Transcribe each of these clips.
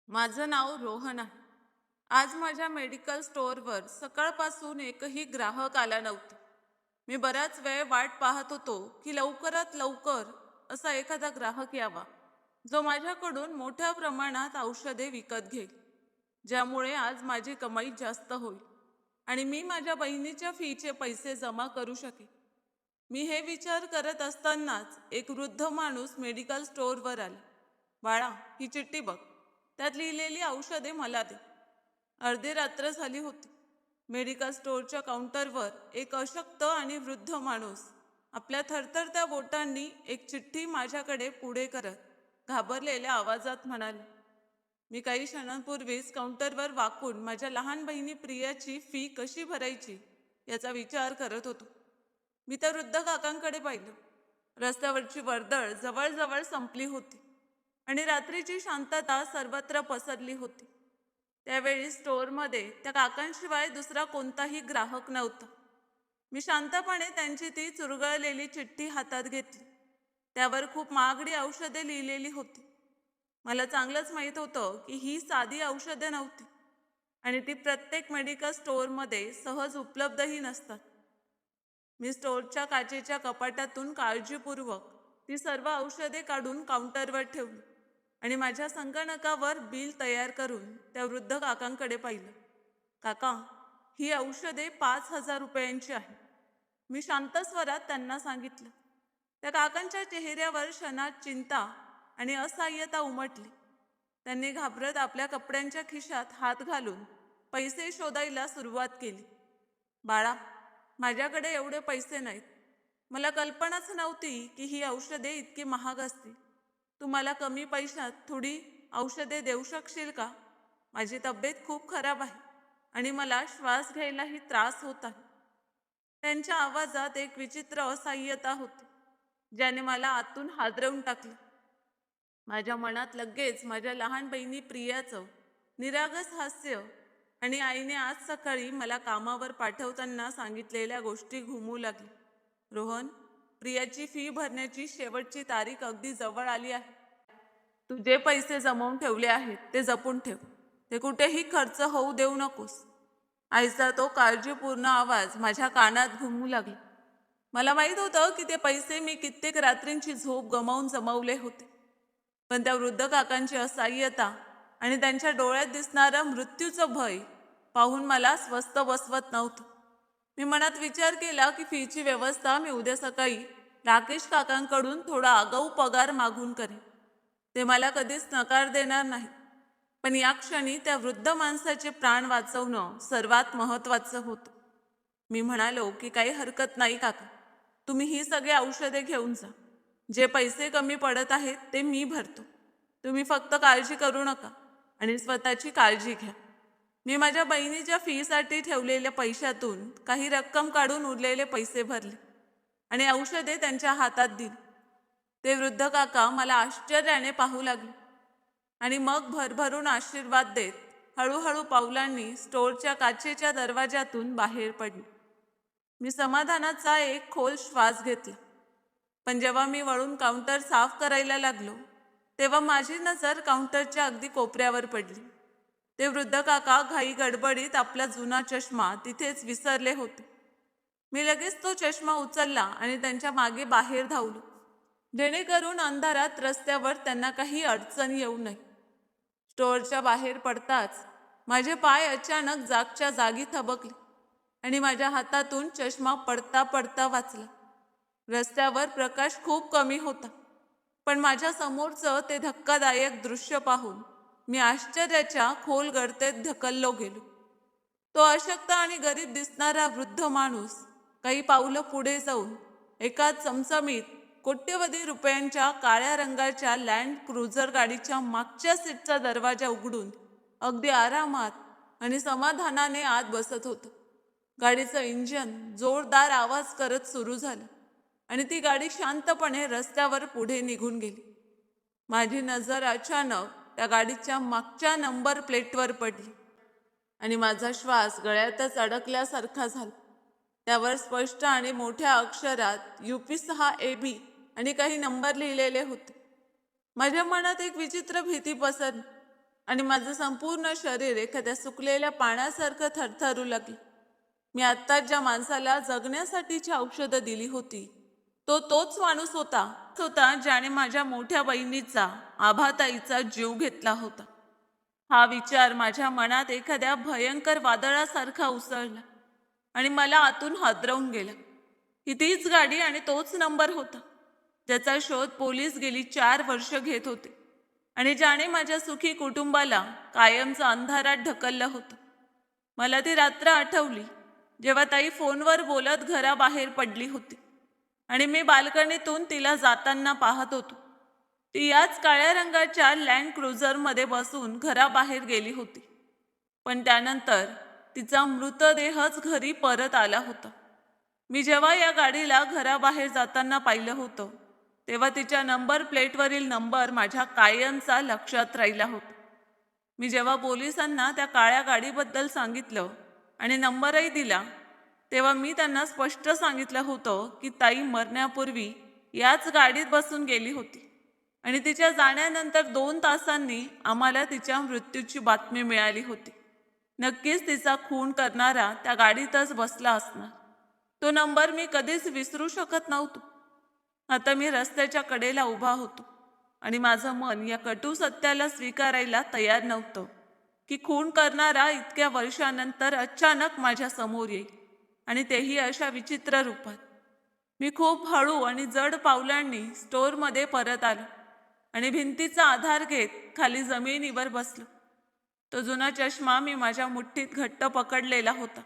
माझं नाव रोहन आहे. आज माझ्या मेडिकल स्टोअरवर सकाळपासून एकही ग्राहक आला नव्हता. मी बराच वेळ वाट पाहत होतो की लवकरात लवकर असा एखादा ग्राहक यावा, जो माझ्याकडून मोठ्या प्रमाणात औषधे विकत घेईल, ज्यामुळे आज माझी कमाई जास्त होईल आणि मी माझ्या बहिणीच्या फीचे पैसे जमा करू शकेन. मी हे विचार करत असतानाच एक वृद्ध माणूस मेडिकल स्टोअरवर आला. "बाळा, ही चिठ्ठी बघ. त्यात लिहिलेली औषधे मला दे." अर्धी रात्र झाली होती. मेडिकल स्टोअरच्या काउंटरवर एक अशक्त आणि वृद्ध माणूस आपल्या थरथरत्या बोटांनी एक चिठ्ठी माझ्याकडे पुढे करत घाबरलेल्या आवाजात म्हणाला. मी काही क्षणांपूर्वीच काउंटरवर वाकून माझ्या लहान बहिणी प्रियाची फी कशी भरायची याचा विचार करत होतो. मी त्या वृद्ध काकांकडे पाहिलं. रस्त्यावरची वर्दळ जवळजवळ संपली होती आणि रात्रीची शांतता सर्वत्र पसरली होती. त्यावेळी स्टोअरमध्ये त्या काकांशिवाय दुसरा कोणताही ग्राहक नव्हता. मी शांतपणे त्यांची ती चुरगळलेली चिठ्ठी हातात घेतली. त्यावर खूप महागडी औषधे लिहिलेली होती. मला चांगलंच माहीत होतं की ही साधी औषधे नव्हती आणि ती प्रत्येक मेडिकल स्टोअरमध्ये सहज उपलब्धही नसतात. मी स्टोअरच्या काचेच्या कपाटातून काळजीपूर्वक ती सर्व औषधे काढून काउंटरवर ठेवली आणि माझ्या संगणकावर बिल तयार करून त्या वृद्ध काकांकडे पाहिलं. "काका, ही औषधे 5,000 रुपयांची आहे." मी शांत स्वरात त्यांना सांगितलं. त्या काकांच्या चेहऱ्यावर क्षणात चिंता आणि असहाय्यता उमटली. त्यांनी घाबरत आपल्या कपड्यांच्या खिशात हात घालून पैसे शोधायला सुरुवात केली. "बाळा, माझ्याकडे एवढे पैसे नाहीत. मला कल्पनाच नव्हती की ही औषधे इतकी महाग असतील. तू मला कमी पैशात थोडी औषधे देऊ शकशील का? माझी तब्येत खूप खराब आहे आणि मला श्वास घ्यायलाही त्रास होत आहे." त्यांच्या आवाजात एक विचित्र असहाय्यता होती, ज्याने मला आतून हादरवून टाकलं. माझ्या मनात लगेच माझ्या लहान बहिणी प्रियाचं निरागस हास्य आणि आईने आज सकाळी मला कामावर पाठवताना सांगितलेल्या गोष्टी घुमू लागल्या. "रोहन, प्रियाची फी भरण्याची शेवटची तारीख अगदी जवळ आली आहे. तू जे पैसे जमवून ठेवले आहेत ते जपून ठेव. ते कुठेही खर्च होऊ देऊ नकोस." आईचा तो काळजीपूर्ण आवाज माझ्या कानात घुमू लागला. मला माहीत होतं की ते पैसे मी कित्येक रात्रींची झोप गमावून जमवले होते. पण त्या वृद्ध काकांची असहाय्यता आणि त्यांच्या डोळ्यात दिसणारं मृत्यूचं भय पाहून मला स्वस्थ बसवत नव्हतं. मी मनात विचार केला की फीची व्यवस्था मी उद्या सकाळी राकेश काकांकडून थोडा आगाऊ पगार मागून करेन. ते मला कधीच नकार देणार नाही. पण या क्षणी त्या वृद्ध माणसाचे प्राण वाचवणं सर्वात महत्त्वाचं होतं. मी म्हणालो की काही हरकत नाही काका, तुम्ही ही सगळी औषधे घेऊन जा. जे पैसे कमी पडत आहेत ते मी भरतो. तुम्ही फक्त काळजी करू नका आणि स्वतःची काळजी घ्या. मी माझ्या बहिणीच्या फीसाठी ठेवलेल्या पैशातून काही रक्कम काढून उरलेले पैसे भरले आणि औषधे त्यांच्या हातात दिली. ते वृद्ध काका मला आश्चर्याने पाहू लागले आणि मग भरभरून आशीर्वाद देत हळूहळू पावलांनी स्टोअरच्या काचेच्या दरवाजातून बाहेर पडले. मी समाधानाचा एक खोल श्वास घेतला. पण जेव्हा मी वळून काउंटर साफ करायला लागलो, तेव्हा माझी नजर काउंटरच्या अगदी कोपऱ्यावर पडली. ते वृद्ध काका घाई गडबडीत आपला जुना चष्मा तिथेच विसरले होते. मी लगेच तो चष्मा उचलला आणि त्यांच्या मागे बाहेर धावलो, जेणेकरून अंधारात रस्त्यावर त्यांना काही अडचण येऊ नये. स्टोअरच्या बाहेर पडताच माझे पाय अचानक जागच्या जागी थबकले आणि माझ्या हातातून चष्मा पडता पडता वाचला. रस्त्यावर प्रकाश खूप कमी होता, पण माझ्या समोरचं ते धक्कादायक दृश्य पाहून मी आश्चर्याच्या खोल गर्तेत ढकललो गेलो. तो अशक्त आणि गरीब दिसणारा वृद्ध माणूस काही पावलं पुढे जाऊन एका चमचमीत कोट्यवधी रुपयांच्या काळ्या रंगाच्या लँड क्रुझर गाडीच्या मागच्या सीटचा दरवाजा उघडून अगदी आरामात आणि समाधानाने आत बसत होतं. गाडीचं इंजिन जोरदार आवाज करत सुरू झालं आणि ती गाडी शांतपणे रस्त्यावर पुढे निघून गेली. माझी नजर अचानक त्या गाडीच्या मागच्या नंबर प्लेटवर पडली आणि माझा श्वास गळ्यातच अडकल्यासारखा झाला. त्यावर स्पष्ट आणि मोठ्या अक्षरात UP6AB आणि काही नंबर लिहिलेले होते. माझ्या मनात एक विचित्र भीती पसरली. आणि माझं संपूर्ण शरीर एखाद्या सुकलेल्या पाण्यासारखं थरथरू लागलं. मी आत्ताच ज्या माणसाला जगण्यासाठीची औषधं दिली होती, तोच माणूस होता ज्याने माझ्या मोठ्या बहिणीचा, आभाताईचा जीव घेतला होता. हा विचार माझ्या मनात एखाद्या भयंकर वादळासारखा उसळला आणि मला आतून हादरवून गेला. ही तीच गाडी आणि तोच नंबर होता, ज्याचा शोध पोलीस गेली 4 वर्ष घेत होते आणि ज्याने माझ्या सुखी कुटुंबाला कायमचं अंधारात ढकललं होतं. मला ती रात्र आठवली, जेव्हा ताई फोनवर बोलत घराबाहेर पडली होती आणि मी बाल्कनीतून तिला जाताना पाहत होतो. ती याच काळ्या रंगाच्या लँड क्रुझरमध्ये बसून घराबाहेर गेली होती. पण त्यानंतर तिचा मृतदेहच घरी परत आला होता. मी जेव्हा या गाडीला घराबाहेर जाताना पाहिलं होतं, तेव्हा तिच्या नंबर प्लेटवरील नंबर माझ्या कायमचा लक्षात राहिला होता. मी जेव्हा पोलिसांना त्या काळ्या गाडीबद्दल सांगितलं आणि नंबरही दिला, तेव्हा मी त्यांना स्पष्ट सांगितलं होतं की ताई मरण्यापूर्वी याच गाडीत बसून गेली होती आणि तिच्या जाण्यानंतर 2 तासांनी आम्हाला तिच्या मृत्यूची बातमी मिळाली होती. नक्कीच तिचा खून करणारा त्या गाडीतच बसला असणार. तो नंबर मी कधीच विसरू शकत नव्हतो. आता मी रस्त्याच्या कडेला उभा होतो आणि माझं मन या कटू सत्याला स्वीकारायला तयार नव्हतं की खून करणारा इतक्या वर्षानंतर अचानक माझ्या समोर येईल आणि तेही अशा विचित्र रूपात. मी खूप हळू आणि जड पावलांनी स्टोअरमध्ये परत आलो आणि भिंतीचा आधार घेत खाली जमिनीवर बसलो. तो जुना चष्मा मी माझ्या मुठीत घट्ट पकडलेला होता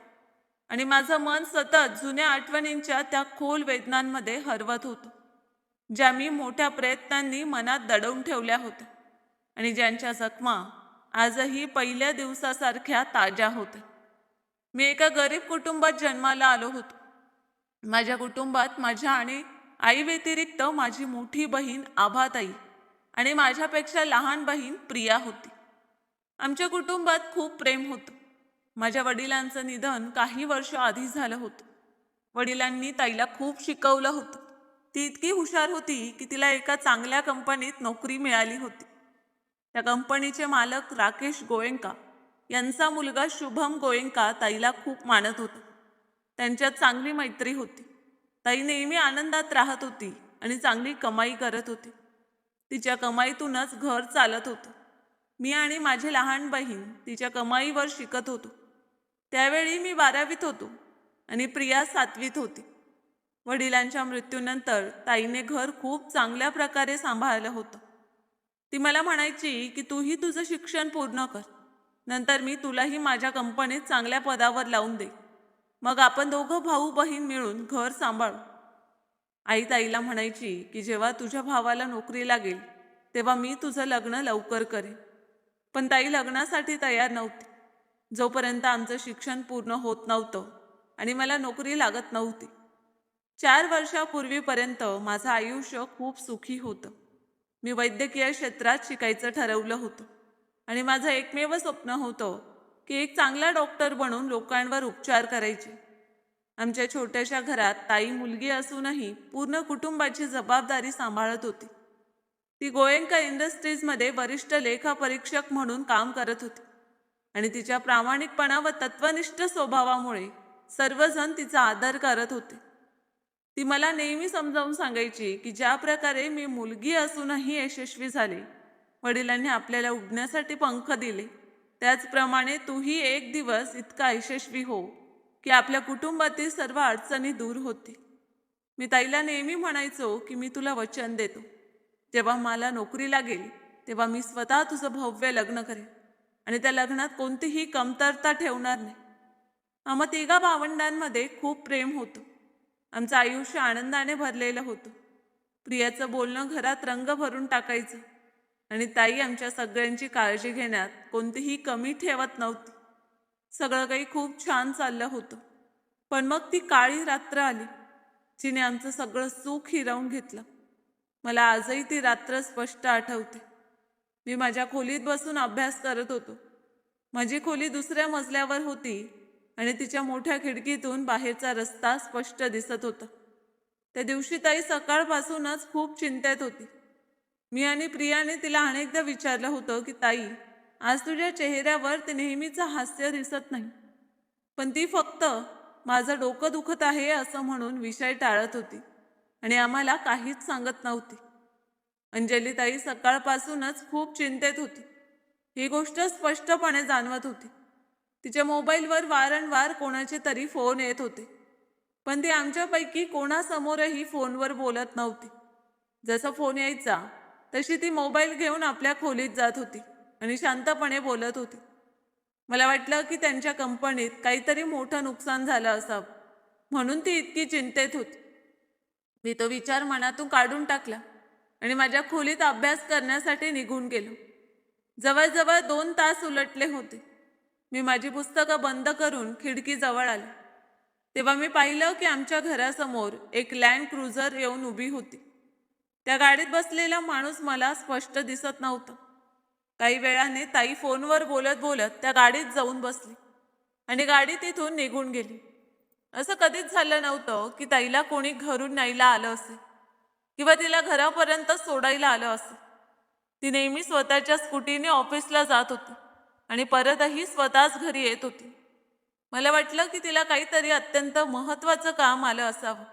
आणि माझं मन सतत जुन्या आठवणींच्या त्या खोल वेदनांमध्ये हरवत होतं, ज्या मी मोठ्या प्रयत्नांनी मनात दडवून ठेवल्या होत्या आणि ज्यांच्या जखमा आजही पहिल्या दिवसासारख्या ताज्या होत्या. मी एका गरीब कुटुंबात जन्माला आलो होतो. माझ्या कुटुंबात माझ्या आणि आई व्यतिरिक्त माझी मोठी बहीण आभाताई आणि माझ्यापेक्षा लहान बहीण प्रिया होती. आमच्या कुटुंबात खूप प्रेम होतं. माझ्या वडिलांचं निधन काही वर्ष आधी झालं होतं. वडिलांनी ताईला खूप शिकवलं होतं. ती इतकी हुशार होती की तिला एका चांगल्या कंपनीत नोकरी मिळाली होती. त्या कंपनीचे मालक राकेश गोयंका यांचा मुलगा शुभम गोयंका ताईला खूप मानत होता. त्यांच्यात चांगली मैत्री होती. ताई नेहमी आनंदात राहत होती आणि चांगली कमाई करत होती. तिच्या कमाईतूनच घर चालत होतं. मी आणि माझी लहान बहीण तिच्या कमाईवर शिकत होतो. त्यावेळी मी 12वीत होतो आणि प्रिया 7वीत होती. वडिलांच्या मृत्यूनंतर ताईने घर खूप चांगल्या प्रकारे सांभाळलं होतं. ती मला म्हणायची की तूही तुझं शिक्षण पूर्ण कर, नंतर मी तुलाही माझ्या कंपनीत चांगल्या पदावर लावून दे. मग आपण दोघं भाऊ बहीण मिळून घर सांभाळू. आई ताईला म्हणायची की जेव्हा तुझ्या भावाला नोकरी लागेल तेव्हा मी तुझं लग्न लवकर करेन. पण ताई लग्नासाठी तयार नव्हती, जोपर्यंत आमचं शिक्षण पूर्ण होत नव्हतं आणि मला नोकरी लागत नव्हती. 4 वर्षापूर्वीपर्यंत माझं आयुष्य खूप सुखी होतं. मी वैद्यकीय क्षेत्रात शिकायचं ठरवलं होतं आणि माझं एकमेव स्वप्न होतं की एक चांगला डॉक्टर बनून लोकांवर उपचार करायचे. आमच्या छोट्याशा घरात ताई मुलगी असूनही पूर्ण कुटुंबाची जबाबदारी सांभाळत होती. ती गोयंका इंडस्ट्रीजमध्ये वरिष्ठ लेखापरीक्षक म्हणून काम करत होती आणि तिच्या प्रामाणिकपणा व तत्वनिष्ठ स्वभावामुळे सर्वजण तिचा आदर करत होते. ती मला नेहमी समजावून सांगायची की ज्या प्रकारे मी मुलगी असूनही यशस्वी झाले, वडिलांनी आपल्याला उडण्यासाठी पंख दिले, त्याचप्रमाणे तूही एक दिवस इतका यशस्वी हो की आपल्या कुटुंबातील सर्व अडचणी दूर होतील. मी ताईला नेहमी म्हणायचो की मी तुला वचन देतो, जेव्हा मला नोकरी लागेल तेव्हा मी स्वतः तुझं भव्य लग्न करेन आणि त्या लग्नात कोणतीही कमतरता ठेवणार नाही. आम्हा तिघा भावंडांमध्ये खूप प्रेम होतं. आमचं आयुष्य आनंदाने भरलेलं होतं. प्रियाचं बोलणं घरात रंग भरून टाकायचं आणि ताई आमच्या सगळ्यांची काळजी घेण्यात कोणतीही कमी ठेवत नव्हती. सगळं काही खूप छान चाललं होतं. पण मग ती काळी रात्र आली, जिने आमचं सगळं सुख हिरावून घेतलं. मला आजही ती रात्र स्पष्ट आठवते. मी माझ्या खोलीत बसून अभ्यास करत होतो. माझी खोली दुसऱ्या मजल्यावर होती आणि तिच्या मोठ्या खिडकीतून बाहेरचा रस्ता स्पष्ट दिसत होता. त्या दिवशी ताई सकाळपासूनच खूप चिंतेत होती. मी आणि प्रियाने तिला अनेकदा विचारलं होतं की ताई, आज तुझ्या चेहऱ्यावर ते नेहमीचं हास्य दिसत नाही. पण ती फक्त माझं डोकं दुखत आहे असं म्हणून विषय टाळत होती आणि आम्हाला काहीच सांगत नव्हती. अंजलीताई सकाळपासूनच खूप चिंतेत होती. ही गोष्ट स्पष्टपणे जाणवत होती. तिच्या मोबाईलवर वारंवार कोणाचे तरी फोन येत होते, पण ती आमच्यापैकी कोणासमोरही फोनवर बोलत नव्हती. जसा फोन यायचा तशी ती मोबाईल घेऊन आपल्या खोलीत जात होती आणि शांतपणे बोलत होती. मला वाटलं की त्यांच्या कंपनीत काहीतरी मोठं नुकसान झालं असावं, म्हणून ती इतकी चिंतेत होती. मी तो विचार मनातून काढून टाकला आणि माझ्या खोलीत अभ्यास करण्यासाठी निघून गेलो. जवळजवळ 2 तास उलटले होते. मी माझी पुस्तकं बंद करून खिडकीजवळ आले. तेव्हा मी पाहिलं की आमच्या घरासमोर एक लँड क्रुझर येऊन उभी होती. त्या गाडीत बसलेला माणूस मला स्पष्ट दिसत नव्हता. काही वेळाने ताई फोनवर बोलत बोलत त्या गाडीत जाऊन बसली आणि गाडी तिथून निघून गेली. असं कधीच झालं नव्हतं की ताईला कोणी घरून न्यायला आलं असेल किंवा तिला घरापर्यंत सोडायला आलं असेल. ती नेहमी स्वतःच्या स्कूटीने ऑफिसला जात होती आणि परतही स्वतःच घरी येत होती. मला वाटलं की तिला काहीतरी अत्यंत महत्त्वाचं काम आलं असावं.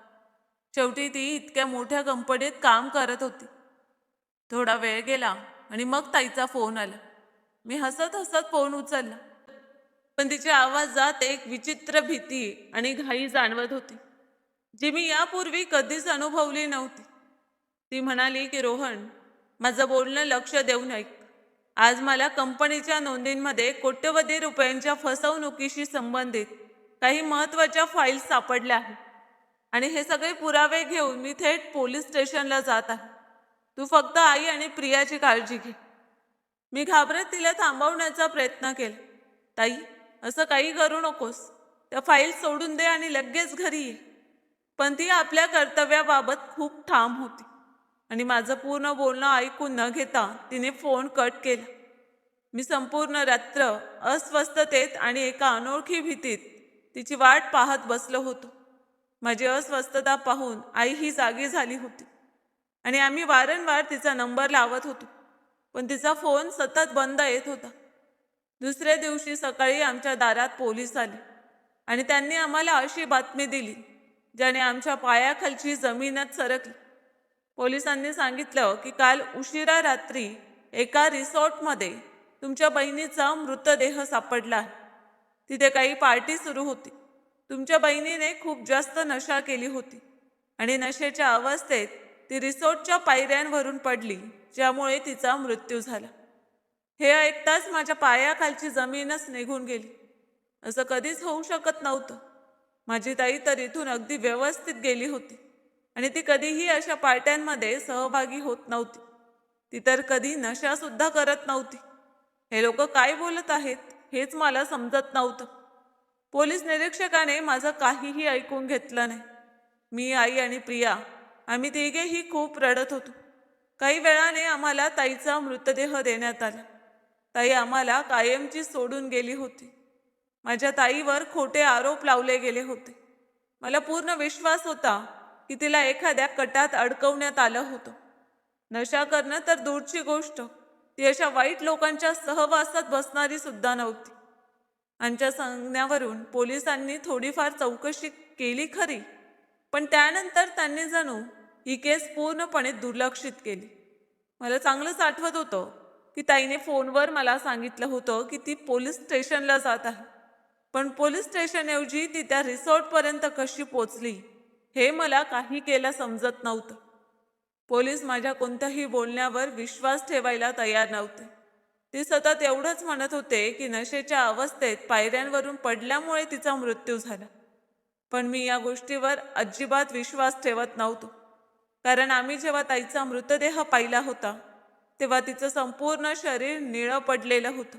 शेवटी ती इतक्या मोठ्या कंपनीत काम करत होती. थोडा वेळ गेला आणि मग ताईचा फोन आला. मी हसत हसत फोन उचलला, पण तिच्या आवाजात एक विचित्र भीती आणि घाई जाणवत होती, जी मी यापूर्वी कधीच अनुभवली नव्हती. ती म्हणाली की रोहन, माझं बोलणं लक्ष देऊन ऐक. आज मला कंपनीच्या नोंदींमध्ये कोट्यवधी रुपयांच्या फसवणुकीशी संबंधित काही महत्त्वाच्या फाईल्स सापडल्या आहेत आणि हे सगळे पुरावे घेऊन मी थेट पोलीस स्टेशनला जात आहे. तू फक्त आई आणि प्रियाची काळजी घे. मी घाबरत तिला थांबवण्याचा प्रयत्न केला. ताई, असं काही करू नकोस. त्या फाईल सोडून दे आणि लगेच घरी ये. पण ती आपल्या कर्तव्याबाबत खूप ठाम होती आणि माझं पूर्ण बोलणं ऐकून न घेता तिने फोन कट केला. मी संपूर्ण रात्र अस्वस्थतेत आणि एका अनोळखी भीतीत तिची वाट पाहत बसलो होतो. माझी अस्वस्थता पाहून आई ही जागी झाली होती आणि आम्ही वारंवार तिचा नंबर लावत होतो, पण तिचा फोन सतत बंद येत होता. दुसऱ्या दिवशी सकाळी आमच्या दारात पोलीस आले आणि त्यांनी आम्हाला अशी बातमी दिली ज्याने आमच्या पायाखालची जमीनच सरकली. पोलिसांनी सांगितलं की काल उशिरा रात्री एका रिसॉर्टमध्ये तुमच्या बहिणीचा मृतदेह सापडला आहे. तिथे काही पार्टी सुरू होती. तुमच्या बहिणीने खूप जास्त नशा केली होती आणि नशेच्या अवस्थेत ती रिसॉर्टच्या पायऱ्यांवरून पडली, ज्यामुळे तिचा मृत्यू झाला. हे ऐकताच माझ्या पायाखालची जमीनच निघून गेली. असं कधीच होऊ शकत नव्हतं. माझी ताई तर इथून अगदी व्यवस्थित गेली होती आणि ती कधीही अशा पार्ट्यांमध्ये सहभागी होत नव्हती. ती तर कधी नशासुद्धा करत नव्हती. हे लोक काय बोलत आहेत हेच मला समजत नव्हतं. पोलीस निरीक्षकाने माझं काहीही ऐकून घेतलं नाही. मी, आई आणि प्रिया आम्ही तिघेही खूप रडत होतो. काही वेळाने आम्हाला ताईचा मृतदेह देण्यात आला. ताई आम्हाला कायमची सोडून गेली होती. माझ्या ताईवर खोटे आरोप लावले गेले होते. मला पूर्ण विश्वास होता की तिला एखाद्या कटात अडकवण्यात आलं होतं. नशा करणं तर दूरची गोष्ट, ती अशा वाईट लोकांच्या सहवासात बसणारी सुद्धा नव्हती. आमच्या सांगण्यावरून पोलिसांनी थोडीफार चौकशी केली खरी, पण त्यानंतर त्यांनी जणू ही केस पूर्णपणे दुर्लक्षित केली. मला चांगलंच आठवत होतं की ताईने फोनवर मला सांगितलं होतं की ती पोलीस स्टेशनला जात आहे, पण पोलीस स्टेशनऐवजी ती त्या रिसॉर्टपर्यंत कशी पोचली हे मला काही केलं समजत नव्हतं. पोलीस माझ्या कोणत्याही बोलण्यावर विश्वास ठेवायला तयार नव्हते. ती सतत एवढंच म्हणत होते की नशेच्या अवस्थेत पायऱ्यांवरून पडल्यामुळे तिचा मृत्यू झाला. पण मी या गोष्टीवर अजिबात विश्वास ठेवत नव्हतो, कारण आम्ही जेव्हा ताईचा मृतदेह पाहिला होता तेव्हा तिचं संपूर्ण शरीर निळं पडलेलं होतं.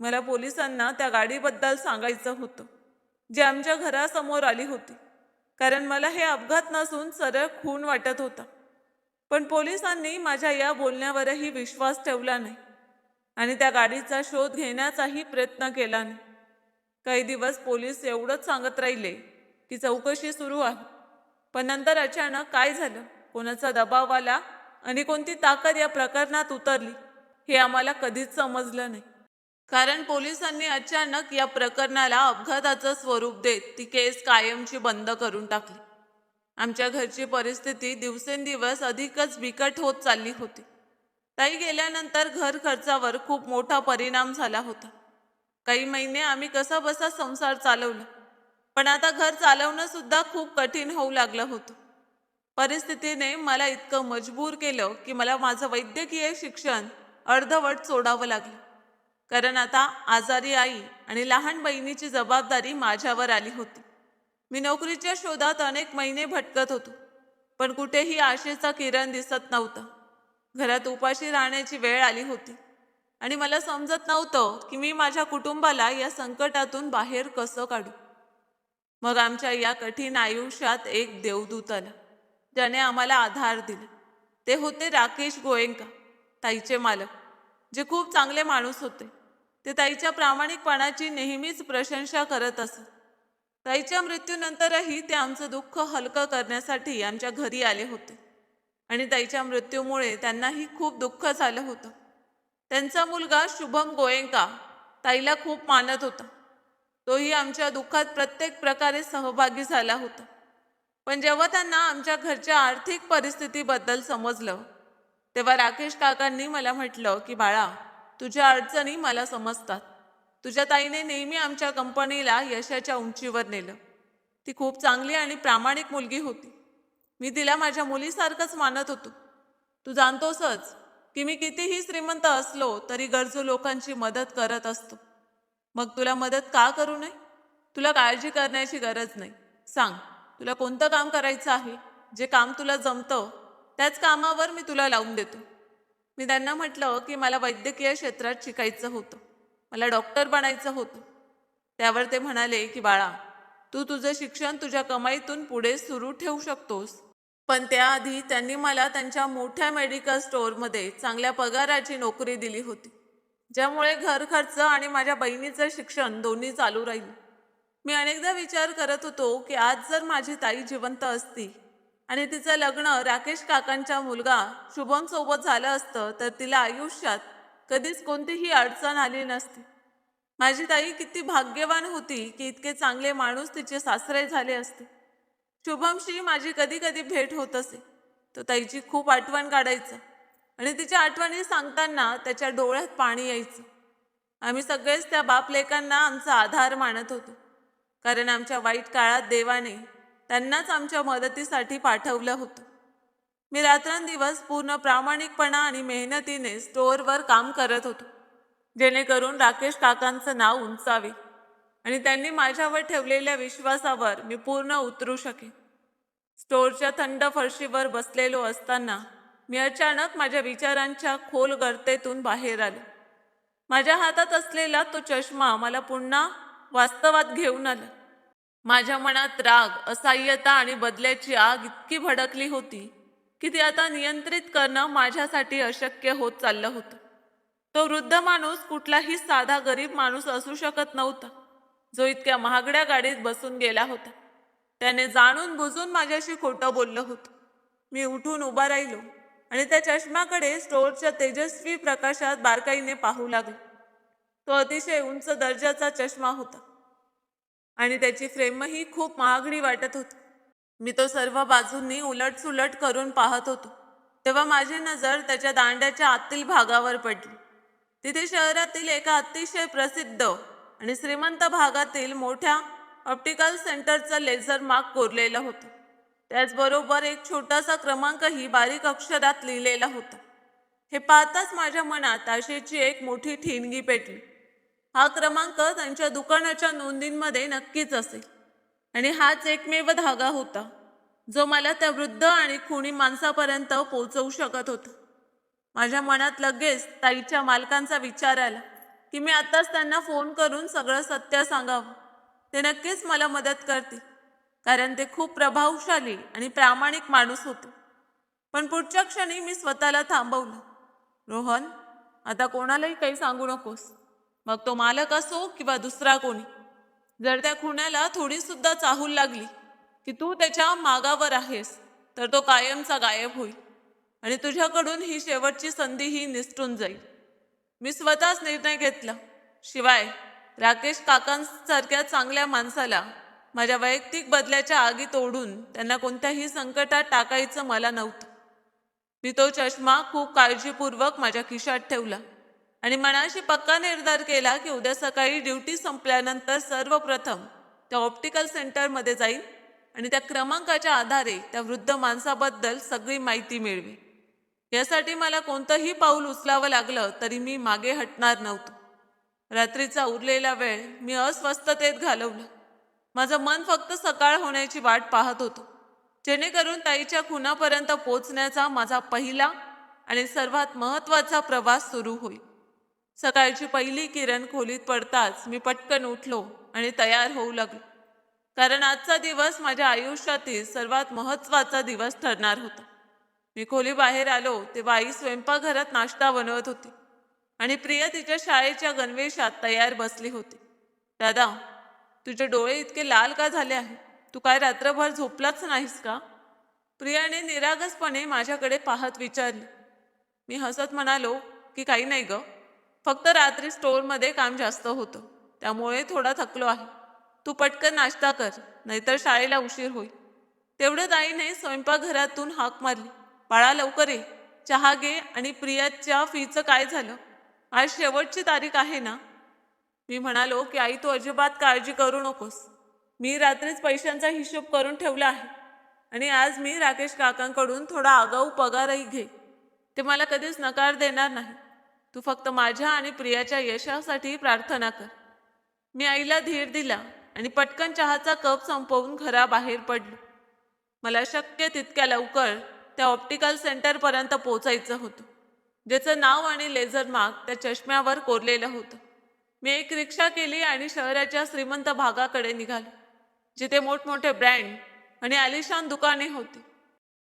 मला पोलिसांना त्या गाडीबद्दल सांगायचं होतं, जी आमच्या घरासमोर आली होती, कारण मला हे अपघात नसून सरळ खून वाटत होता. पण पोलिसांनी माझ्या या बोलण्यावरही विश्वास ठेवला नाही आणि त्या गाडीचा शोध घेण्याचाही प्रयत्न केला नाही. काही दिवस पोलीस एवढंच सांगत राहिले की चौकशी सुरू आहे, पण नंतर अचानक काय झालं, कोणाचा दबाव आला आणि कोणती ताकद या प्रकरणात उतरली हे आम्हाला कधीच समजलं नाही. कारण पोलिसांनी अचानक या प्रकरणाला अपघाताचं स्वरूप देत ती केस कायमची बंद करून टाकली. आमच्या घरची परिस्थिती दिवसेंदिवस अधिकच बिकट होत चालली होती. ताई गेल्यानंतर घर खर्चावर खूप मोठा परिणाम झाला होता. काही महिने आम्ही कसाबसा संसार चालवला, पण आता घर चालवणं सुद्धा खूप कठीण होऊ लागलं होतं. परिस्थितीने मला इतकं मजबूर केलं की मला माझं वैद्यकीय शिक्षण अर्धवट सोडावं लागलं. कारण आता आजारी आई आणि लहान बहिणीची जबाबदारी माझ्यावर आली होती. मी नोकरीच्या शोधात अनेक महिने भटकत होतो, पण कुठेही आशेचा किरण दिसत नव्हता. घरात उपाशी राहण्याची वेळ आली होती आणि मला समजत नव्हतं की मी माझ्या कुटुंबाला या संकटातून बाहेर कसं काढू. मग आमच्या या कठीण आयुष्यात एक देवदूत आला, ज्याने आम्हाला आधार दिला. ते होते राकेश गोयंका, ताईचे मालक, जे खूप चांगले माणूस होते. ते ताईच्या प्रामाणिकपणाची नेहमीच प्रशंसा करत असत. ताईच्या मृत्यूनंतरही ते आमचं दुःख हलकं करण्यासाठी आमच्या घरी आले होते आणि ताईच्या मृत्यूमुळे त्यांनाही खूप दुःख झालं होतं. त्यांचा मुलगा शुभम गोयंका ताईला खूप मानत होता. तोही आमच्या दुःखात प्रत्येक प्रकारे सहभागी झाला होता. पण जेव्हा त्यांना आमच्या घरच्या आर्थिक परिस्थितीबद्दल समजलं, तेव्हा राकेश काकांनी मला म्हटलं की बाळा, तुझ्या अडचणी मला समजतात. तुझ्या ताईने नेहमी आमच्या कंपनीला यशाच्या उंचीवर नेलं. ती खूप चांगली आणि प्रामाणिक मुलगी होती. मी तिला माझ्या मुलीसारखंच मानत होतो. तू जाणतोसच की मी कितीही श्रीमंत असलो तरी गरजू लोकांची मदत करत असतो. मग तुला मदत का करू नये? तुला काळजी करण्याची गरज नाही. सांग, तुला कोणतं काम करायचं आहे? जे काम तुला जमतं त्याच कामावर मी तुला लावून देतो. मी त्यांना म्हटलं की मला वैद्यकीय क्षेत्रात शिकायचं होतं. मला डॉक्टर बनायचं होतं. त्यावर ते म्हणाले की बाळा, तू तुझं शिक्षण तुझ्या कमाईतून पुढे सुरू ठेवू शकतोस. पण त्याआधी त्यांनी मला त्यांच्या मोठ्या मेडिकल स्टोअरमध्ये चांगल्या पगाराची नोकरी दिली होती, ज्यामुळे घर खर्च आणि माझ्या बहिणीचं शिक्षण दोन्ही चालू राहील. मी अनेकदा विचार करत होतो की आज जर माझी ताई जिवंत असती आणि तिचं लग्न राकेश काकांच्या मुलगा शुभम सोबत झालं असतं, तर तिला आयुष्यात कधीच कोणतीही अडचण आली नसती. माझी ताई किती भाग्यवान होती की इतके चांगले माणूस तिचे सासरे झाले असते. शुभमशी माझी कधी कधी भेट होत असे. तो ताईची खूप आठवण काढायचा आणि तिच्या आठवणी सांगताना त्याच्या डोळ्यात पाणी यायचं. आम्ही सगळेच त्या बापलेकांना आमचा आधार मानत होतो, कारण आमच्या वाईट काळात देवाने त्यांनाच आमच्या मदतीसाठी पाठवलं होतं. मी रात्रंदिवस पूर्ण प्रामाणिकपणा आणि मेहनतीने स्टोअरवर काम करत होतो, जेणेकरून राकेश काकांचं नाव उंचावे आणि त्यांनी माझ्यावर ठेवलेल्या विश्वासावर मी पूर्ण उतरू शकेन. स्टोअरच्या थंड फरशीवर बसलेलो असताना मी अचानक माझ्या विचारांच्या खोल गर्तेतून बाहेर आलो. माझ्या हातात असलेला तो चष्मा मला पुन्हा वास्तवात घेऊन आला. माझ्या मनात राग, असहाय्यता आणि बदल्याची आग इतकी भडकली होती की ती आता नियंत्रित करणं माझ्यासाठी अशक्य होत चाललं होतं. तो वृद्ध माणूस कुठलाही साधा गरीब माणूस असू शकत नव्हता, जो इतक्या महागड्या गाडीत बसून गेला होता. त्याने जाणून बुजून माझ्याशी खोटं बोललं होतं. मी उठून उभा राहिलो आणि त्या चष्म्याकडे स्टोअरच्या तेजस्वी प्रकाशात बारकाईने पाहू लागलो. तो अतिशय उंच दर्जाचा चष्मा होता आणि त्याची फ्रेमही खूप महागडी वाटत होती. मी तो सर्व बाजूंनी उलटसुलट करून पाहत होतो, तेव्हा माझी नजर त्याच्या दांड्याच्या आतील भागावर पडली. तिथे शहरातील एका अतिशय प्रसिद्ध आणि श्रीमंत भागातील मोठ्या ऑप्टिकल सेंटरचं लेझर मार्क कोरलेलं होतं. त्याचबरोबर एक छोटासा क्रमांकही बारीक अक्षरात लिहिलेला होता. हे पाहताच माझ्या मनात आशेची एक मोठी ठिणगी पेटली. हा क्रमांक त्यांच्या दुकानाच्या नोंदींमध्ये नक्कीच असेल आणि हाच एकमेव धागा होता जो मला त्या वृद्ध आणि खुनी माणसापर्यंत पोहोचवू शकत होता. माझ्या मनात लगेच ताईच्या मालकांचा विचार आला की मी आत्ताच त्यांना फोन करून सगळं सत्य सांगावं. ते नक्कीच मला मदत करतील, कारण ते खूप प्रभावशाली आणि प्रामाणिक माणूस होते. पण पुढच्या क्षणी मी स्वतःला थांबवलं. रोहन, आता कोणालाही काही सांगू नकोस. मग तो मालक असो किंवा दुसरा कोणी. जर त्या खुन्याला थोडी सुद्धा चाहूल लागली की तू त्याच्या मागावर आहेस, तर तो कायमचा गायब होईल आणि तुझ्याकडून ही शेवटची संधीही निसटून जाईल. मी स्वतःच निर्णय घेतला. शिवाय राकेश काकांसारख्या चांगल्या माणसाला माझ्या वैयक्तिक बदल्याच्या आगीत ओढून त्यांना कोणत्याही संकटात टाकायचं मला नव्हतं. मी तो चष्मा खूप काळजीपूर्वक माझ्या खिशात ठेवला आणि मनाशी पक्का निर्धार केला की उद्या सकाळी ड्युटी संपल्यानंतर सर्वप्रथम त्या ऑप्टिकल सेंटरमध्ये जाईन आणि त्या क्रमांकाच्या आधारे त्या वृद्ध माणसाबद्दल सगळी माहिती मिळवी. यासाठी मला कोणतंही पाऊल उचलावं लागलं तरी मी मागे हटणार नव्हतो. रात्रीचा उरलेला वेळ मी अस्वस्थतेत घालवला. माझं मन फक्त सकाळ होण्याची वाट पाहत होतं, जेणेकरून ताईच्या खुनापर्यंत पोचण्याचा माझा पहिला आणि सर्वात महत्त्वाचा प्रवास सुरू होईल. सकाळची पहिली किरण खोलीत पडताच मी पटकन उठलो आणि तयार होऊ लागलो, कारण आजचा दिवस माझ्या आयुष्यातील सर्वात महत्त्वाचा दिवस ठरणार होता. मी खोलीबाहेर आलो तेव्हा आई स्वयंपाकघरात नाश्ता बनवत होती आणि प्रिया तिच्या शाळेच्या गणवेशात तयार बसली होती. दादा, तुझे डोळे इतके लाल का झाले आहे? तू काय रात्रभर झोपलाच नाहीस का? प्रियाने निरागसपणे माझ्याकडे पाहत विचारले. मी हसत म्हणालो की काही नाही ग, फक्त रात्री स्टोअरमध्ये काम जास्त होतं, त्यामुळे थोडा थकलो आहे. तू पटकन नाश्ता कर, नाहीतर शाळेला उशीर होईल. तेवढ्यात आईने स्वयंपाकघरातून हाक मारली. बाळा, लवकर ये, चहा घे. आणि प्रियाच्या फीचं काय झालं? आज शेवटची तारीख आहे ना? मी म्हणालो की आई, तू अजिबात काळजी करू नकोस. मी रात्रीच पैशांचा हिशोब करून ठेवला आहे आणि आज मी राकेश काकांकडून थोडा आगाऊ पगारही घे. ते मला कधीच नकार देणार नाही. तू फक्त माझ्या आणि प्रियाच्या यशासाठी प्रार्थना कर. मी आईला धीर दिला आणि पटकन चहाचा कप संपवून घराबाहेर पडलो. मला शक्य तितक्या लवकर त्या ऑप्टिकल सेंटरपर्यंत पोचायचं होतं, ज्याचं नाव आणि लेझर मार्क त्या चष्म्यावर कोरलेलं होतं. मी एक रिक्षा केली आणि शहराच्या श्रीमंत भागाकडे निघालो, जिथे मोठमोठे ब्रँड आणि आलिशान दुकाने होती.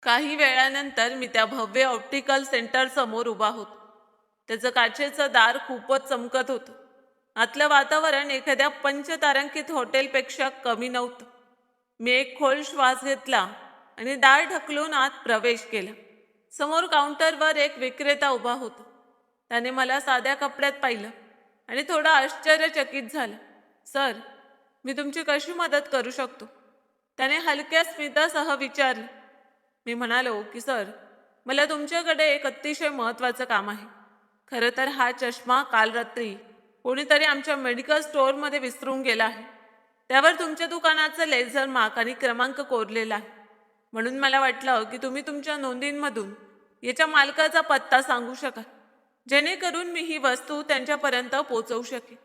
काही वेळानंतर मी त्या भव्य ऑप्टिकल सेंटर समोर उभा होतो. त्याचं काचेचं दार खूपच चमकत होतं. आतलं वातावरण एखाद्या पंचतारांकित हॉटेलपेक्षा कमी नव्हतं. मी एक खोल श्वास घेतला आणि दार ढकलून आत प्रवेश केला. समोर काउंटरवर एक विक्रेता उभा होता. त्याने मला साध्या कपड्यात पाहिलं आणि थोडा आश्चर्यचकित झाला. सर, मी तुमची कशी मदत करू शकतो? त्याने हलक्या स्मितासह विचारले. मी म्हणालो की सर, मला तुमच्याकडे एक अतिशय महत्त्वाचं काम आहे. खरं तर हा चष्मा काल रात्री कोणीतरी आमच्या मेडिकल स्टोअरमध्ये विसरून गेला आहे. त्यावर तुमच्या दुकानाचं लेझर मार्क आणि क्रमांक कोरलेला आहे. म्हणून मला वाटलं की तुम्ही तुमच्या नोंदींमधून याच्या मालकाचा पत्ता सांगू शकाल, जेणेकरून मी ही वस्तू त्यांच्यापर्यंत पोहोचवू शकेन.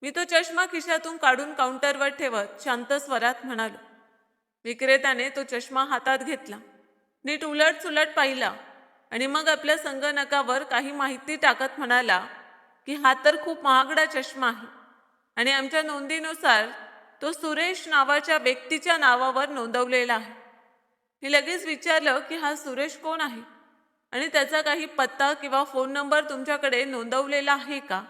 मी तो चष्मा खिशातून काढून काउंटरवर ठेवत शांत स्वरात म्हणालो. विक्रेत्याने तो चष्मा हातात घेतला, नीट उलट सुलट पाहिला आणि मग आपल्या संगणकावर काही माहिती टाकत म्हणाला की हा तर खूप महागडा चष्मा आहे आणि आमच्या नोंदीनुसार तो सुरेश नावाच्या व्यक्तीच्या नावावर नोंदवलेला आहे. मी लगेच विचारलं की हा सुरेश कोण आहे आणि त्याचा काही पत्ता किंवा फोन नंबर तुमच्याकडे नोंदवलेला आहे का?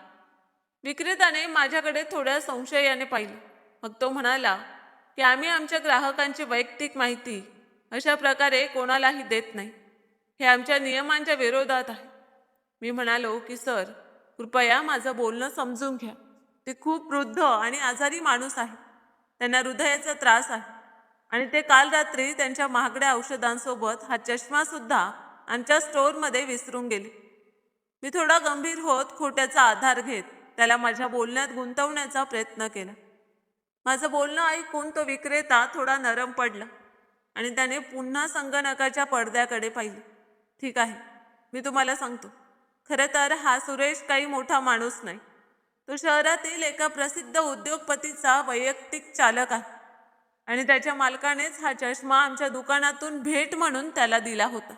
विक्रेत्याने माझ्याकडे थोड्या संशयाने पाहिलं. मग तो म्हणाला की आम्ही आमच्या ग्राहकांची वैयक्तिक माहिती अशा प्रकारे कोणालाही देत नाही. हे आमच्या नियमांच्या विरोधात आहे. मी म्हणालो की सर, कृपया माझं बोलणं समजून घ्या. ते खूप वृद्ध आणि आजारी माणूस आहे. त्यांना हृदयाचा त्रास आहे आणि ते काल रात्री त्यांच्या महागड्या औषधांसोबत हा चष्मासुद्धा आमच्या स्टोअरमध्ये विसरून गेले. मी थोडा गंभीर होत खोट्याचा आधार घेत त्याला माझ्या बोलण्यात गुंतवण्याचा प्रयत्न केला. माझं बोलणं ऐकून तो विक्रेता थोडा नरम पडला आणि त्याने पुन्हा संगणकाच्या पडद्याकडे पाहिलं. ठीक आहे, मी तुम्हाला सांगतो. खरं तर हा सुरेश काही मोठा माणूस नाही. तो शहरातील एका प्रसिद्ध उद्योगपतीचा वैयक्तिक चालक आहे आणि त्याच्या मालकानेच हा चष्मा आमच्या दुकानातून भेट म्हणून त्याला दिला होता.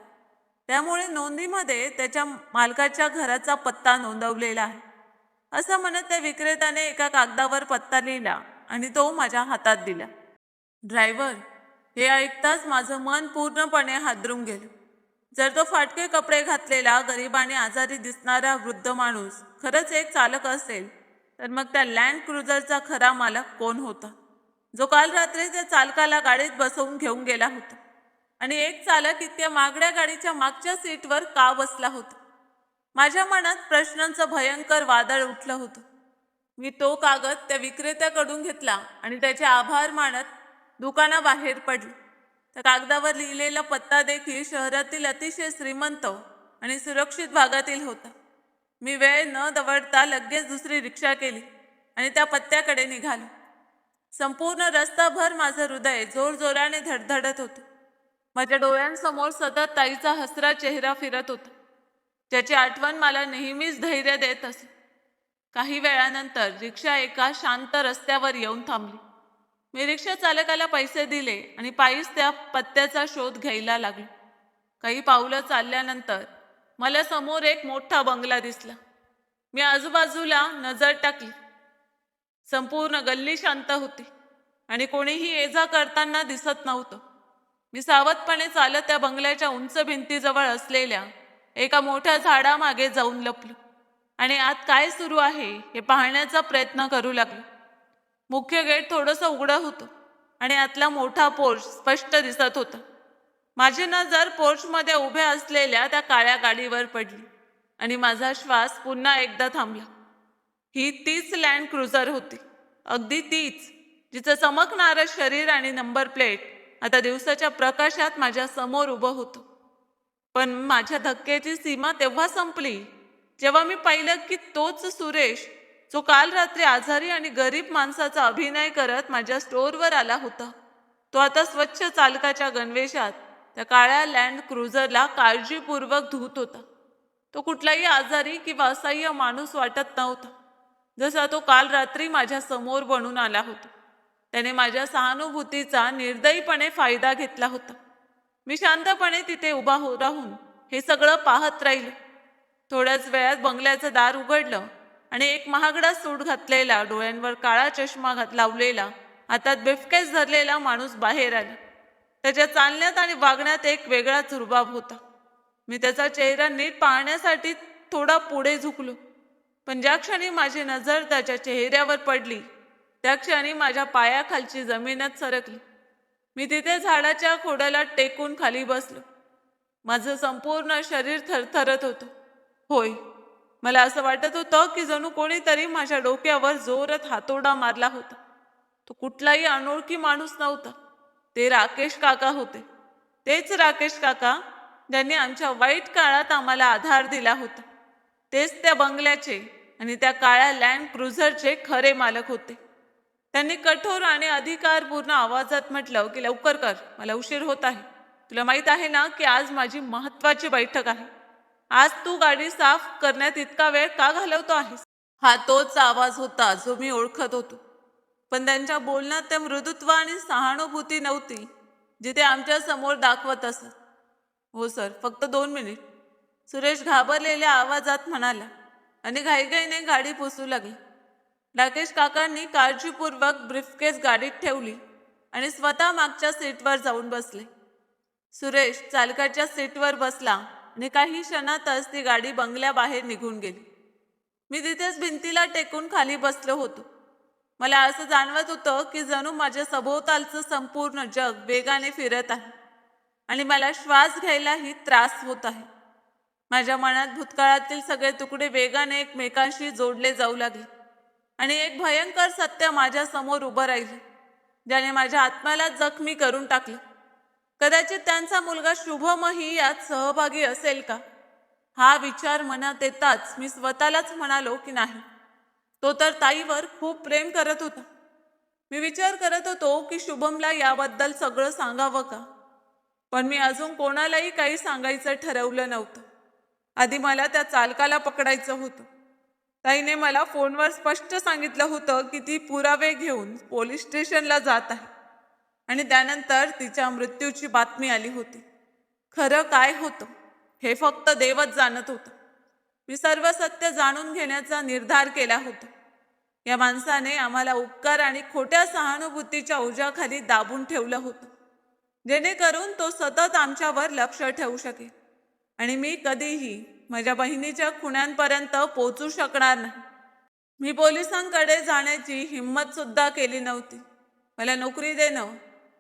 त्यामुळे नोंदीमध्ये त्याच्या मालकाच्या घराचा पत्ता नोंदवलेला आहे. असं म्हणत त्या विक्रेत्याने एका कागदावर पत्ता लिहिला आणि तो माझ्या हातात दिला. ड्रायव्हर, हे ऐकताच माझं मन पूर्णपणे हादरून गेलं. जर तो फाटके कपडे घातलेला, गरीब आणि आजारी दिसणारा वृद्ध माणूस खरंच एक चालक असेल, तर मग त्या लँड क्रुझरचा खरा मालक कोण होता, जो काल रात्री त्या चालकाला गाडीत बसवून घेऊन गेला होता? आणि एक चालक इतक्या महागड्या गाडीच्या मागच्या सीटवर का बसला होता? माझ्या मनात प्रश्नांचं भयंकर वादळ उठलं होतं. मी तो कागद त्या विक्रेत्याकडून घेतला आणि त्याचे आभार मानत दुकानाबाहेर पडले. त्या कागदावर लिहिलेला पत्ता देखील शहरातील अतिशय श्रीमंत आणि सुरक्षित भागातील होता. मी वेळ न दवडता लगेच दुसरी रिक्षा केली आणि त्या पत्त्याकडे निघालो. संपूर्ण रस्ताभर माझं हृदय जोरजोराने धडधडत होतं. माझ्या डोळ्यांसमोर सतत ताईचा हसरा चेहरा फिरत होता, ज्याची आठवण मला नेहमीच धैर्य देत असे. काही वेळानंतर रिक्षा एका शांत रस्त्यावर येऊन थांबली. मी रिक्षा चालकाला पैसे दिले आणि पायीच त्या पत्त्याचा शोध घ्यायला लागलो. काही पावलं चालल्यानंतर मला समोर एक मोठा बंगला दिसला. मी आजूबाजूला नजर टाकली. संपूर्ण गल्ली शांत होती आणि कोणीही ये-जा करताना दिसत नव्हतं. मी सावधपणे चालत त्या बंगल्याच्या उंच भिंतीजवळ असलेल्या एका मोठ्या झाडामागे जाऊन लपलो आणि आत काय सुरू आहे हे पाहण्याचा प्रयत्न करू लागलो. मुख्य गेट थोडंसं उघडं होतं आणि आतला मोठा पोर्च स्पष्ट दिसत होता. माझी नजर पोर्चमध्ये उभ्या असलेल्या त्या काळ्या गाडीवर पडली आणि माझा श्वास पुन्हा एकदा थांबला. ही तीच लँड क्रुझर होती, अगदी तीच, जिचं चमकणारं शरीर आणि नंबर प्लेट आता दिवसाच्या प्रकाशात माझ्या समोर उभं होतं. पण माझ्या धक्क्याची सीमा तेव्हा संपली जेव्हा मी पाहिलं की तोच सुरेश, जो काल रात्री आजारी आणि गरीब माणसाचा अभिनय करत माझ्या स्टोअरवर आला होता, तो आता स्वच्छ चालकाच्या गणवेशात त्या काळ्या लँड क्रुझरला काळजीपूर्वक धुत होता. तो कुठलाही आजारी किंवा असह्य माणूस वाटत नव्हता, जसा तो काल रात्री माझ्या समोर बनून आला होता. त्याने माझ्या सहानुभूतीचा निर्दयीपणे फायदा घेतला होता. मी शांतपणे तिथे उभा राहून हे सगळं पाहत राहिलो. थोड्याच वेळात बंगल्याचं दार उघडलं आणि एक महागडा सूट घातलेला, डोळ्यांवर काळा चष्मा लावलेला, हातात ब्रीफकेस धरलेला माणूस बाहेर आला. त्याच्या चालण्यात आणि वागण्यात एक वेगळाच रुबाब होता. मी त्याचा चेहरा नीट पाहण्यासाठी थोडा पुढे झुकलो, पण ज्या क्षणी माझी नजर त्याच्या चेहऱ्यावर पडली त्या क्षणी माझ्या पायाखालची जमीनच सरकली. मी तिथे झाडाच्या खोडाला टेकून खाली बसलो. माझं संपूर्ण शरीर थरथरत होतं. होय, मला असं वाटत होतं की जणू कोणीतरी माझ्या डोक्यावर जोरात हातोडा मारला होता. तो कुठलाही अनोळखी माणूस नव्हता, ते राकेश काका होते. तेच राकेश काका ज्यांनी आमच्या वाईट काळात आम्हाला आधार दिला होता. तेच त्या बंगल्याचे आणि त्या काळ्या लँड क्रुझरचे खरे मालक होते. त्यांनी कठोर आणि अधिकारपूर्ण आवाजात म्हटलं की लवकर कर, मला उशीर होत आहे. तुला माहीत आहे ना की आज माझी महत्त्वाची बैठक आहे. आज तू गाडी साफ करण्यात इतका वेळ का घालवतो आहेस? हा तोच आवाज होता जो मी ओळखत होतो, पण त्यांच्या बोलण्यात त्या मृदुत्व आणि सहानुभूती नव्हती जिथे आमच्या समोर दाखवत असत. हो सर, फक्त 2 मिनिट, सुरेश घाबरलेल्या आवाजात म्हणाला आणि घाईघाईने गाडी पुसू लागली. राकेश काकांनी काळजीपूर्वक ब्रीफकेस गाडीत ठेवली आणि स्वतः मागच्या सीटवर जाऊन बसले. सुरेश चालकाच्या सीटवर बसला आणि काही क्षणातच ती गाडी बंगल्याबाहेर निघून गेली. मी तिथेच भिंतीला टेकून खाली बसलो होतो. मला असं जाणवत होतं की जणू माझ्या सभोवतालचं संपूर्ण जग वेगाने फिरत आहे आणि मला श्वास घ्यायलाही त्रास होत आहे. माझ्या मनात भूतकाळातील सगळे तुकडे वेगाने एकमेकांशी जोडले जाऊ लागले आणि एक भयंकर सत्य माझ्या समोर उभं राहिले, ज्याने माझ्या आत्म्याला जखमी करून टाकले. कदाचित त्यांचा मुलगा शुभमही यात सहभागी असेल का? हा विचार मनात येताच मी स्वतःलाच म्हणालो की नाही, तो तर ताईवर खूप प्रेम करत होता. मी विचार करत होतो की शुभमला याबद्दल सगळं सांगावं का, पण मी अजून कोणालाही काही सांगायचं ठरवलं नव्हतं. आधी मला त्या चालकाला पकडायचं होतं. ताईने मला फोनवर स्पष्ट सांगितलं होतं की ती पुरावे घेऊन पोलीस स्टेशनला जात आहे आणि त्यानंतर तिच्या मृत्यूची बातमी आली होती. खरं काय होतं हे फक्त देवच जाणत होतं. मी सर्व सत्य जाणून घेण्याचा निर्धार केला होता. या माणसाने आम्हाला उपकार आणि खोट्या सहानुभूतीच्या ओझ्याखाली दाबून ठेवलं होतं, जेणेकरून तो सतत आमच्यावर लक्ष ठेवू शकेल आणि मी कधीही माझ्या बहिणीच्या खुन्यांपर्यंत पोहोचू शकणार नाही. मी पोलिसांकडे जाण्याची हिंमत सुद्धा केली नव्हती. मला नोकरी देणं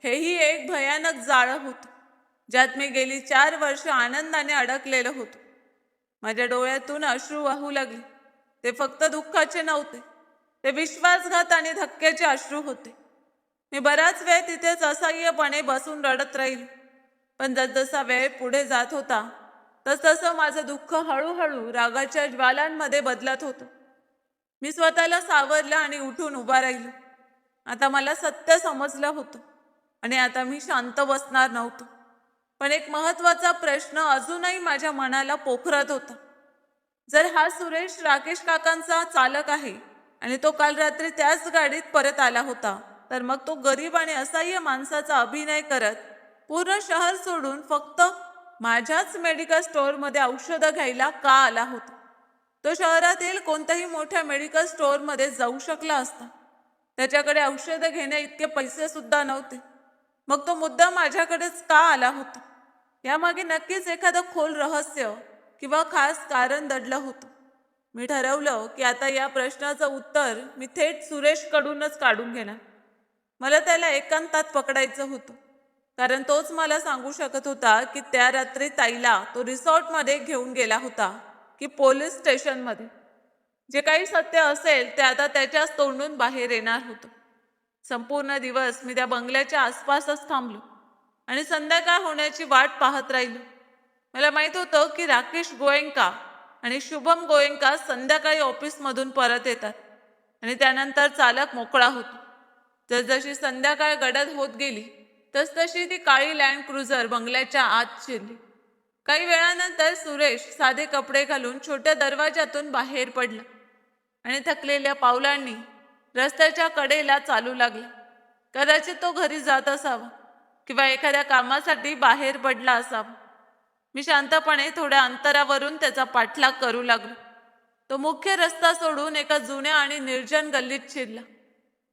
हेही एक भयानक जाळं होतं, ज्यात मी गेली 4 वर्ष आनंदाने अडकलेलं होतो. माझ्या डोळ्यातून अश्रू वाहू लागले. ते फक्त दुःखाचे नव्हते, ते विश्वासघात आणि धक्क्याचे अश्रू होते. मी बराच वेळ तिथेच असह्यपणे बसून रडत राहील. पण जसजसा वेळ पुढे जात होता तसतसं माझं दुःख हळूहळू रागाच्या ज्वालांमध्ये बदलत होतं. मी स्वतःला सावरलं आणि उठून उभा राहिलो. आता मला सत्य समजलं होतं आणि आता मी शांत बसणार नव्हतो. पण एक महत्त्वाचा प्रश्न अजूनही माझ्या मनाला पोखरत होता. जर हा सुरेश राकेश काकांचा चालक आहे आणि तो काल रात्री त्याच गाडीत परत आला होता, तर मग तो गरीब आणि असहाय्य माणसाचा अभिनय करत पूर्ण शहर सोडून फक्त माझ्याच मेडिकल स्टोअरमध्ये औषधं घ्यायला का आला होता? तो शहरातील कोणत्याही मोठ्या मेडिकल स्टोअरमध्ये जाऊ शकला असता. त्याच्याकडे औषधं घेण्या इतके पैसे सुद्धा नव्हते. मग तो मुद्दा माझ्याकडेच का आला होता? यामागे नक्कीच एखादं खोल रहस्य किंवा खास कारण दडलं होतं. मी ठरवलं की आता या प्रश्नाचं उत्तर मी थेट सुरेशकडूनच काढून घेणार. मला त्याला एकांतात पकडायचं होतं, कारण तोच मला सांगू शकत होता की त्या रात्री ताईला तो रिसॉर्टमध्ये घेऊन गेला होता की पोलीस स्टेशनमध्ये. जे काही सत्य असेल ते आता त्याच्याच तोंडून बाहेर येणार होतं. संपूर्ण दिवस मी त्या बंगल्याच्या आसपासच थांबलो आणि संध्याकाळ होण्याची वाट पाहत राहिलो. मला माहित होतं की राकेश गोयंका आणि शुभम गोयंका संध्याकाळी ऑफिसमधून परत येतात आणि त्यानंतर चालक मोकळा होतो. जसजशी संध्याकाळ गडद होत गेली तसतशी ती काळी लँड क्रुझर बंगल्याच्या आत शिरली. काही वेळानंतर सुरेश साधे कपडे घालून छोट्या दरवाजातून बाहेर पडला आणि थकलेल्या पावलांनी रस्त्याच्या कडेला चालू लागला. कदाचित तो घरी जात असावा किंवा एखाद्या कामासाठी बाहेर पडला असावा. मी शांतपणे थोड्या अंतरावरून त्याचा पाठलाग करू लागलो. तो मुख्य रस्ता सोडून एका जुन्या आणि निर्जन गल्लीत शिरला,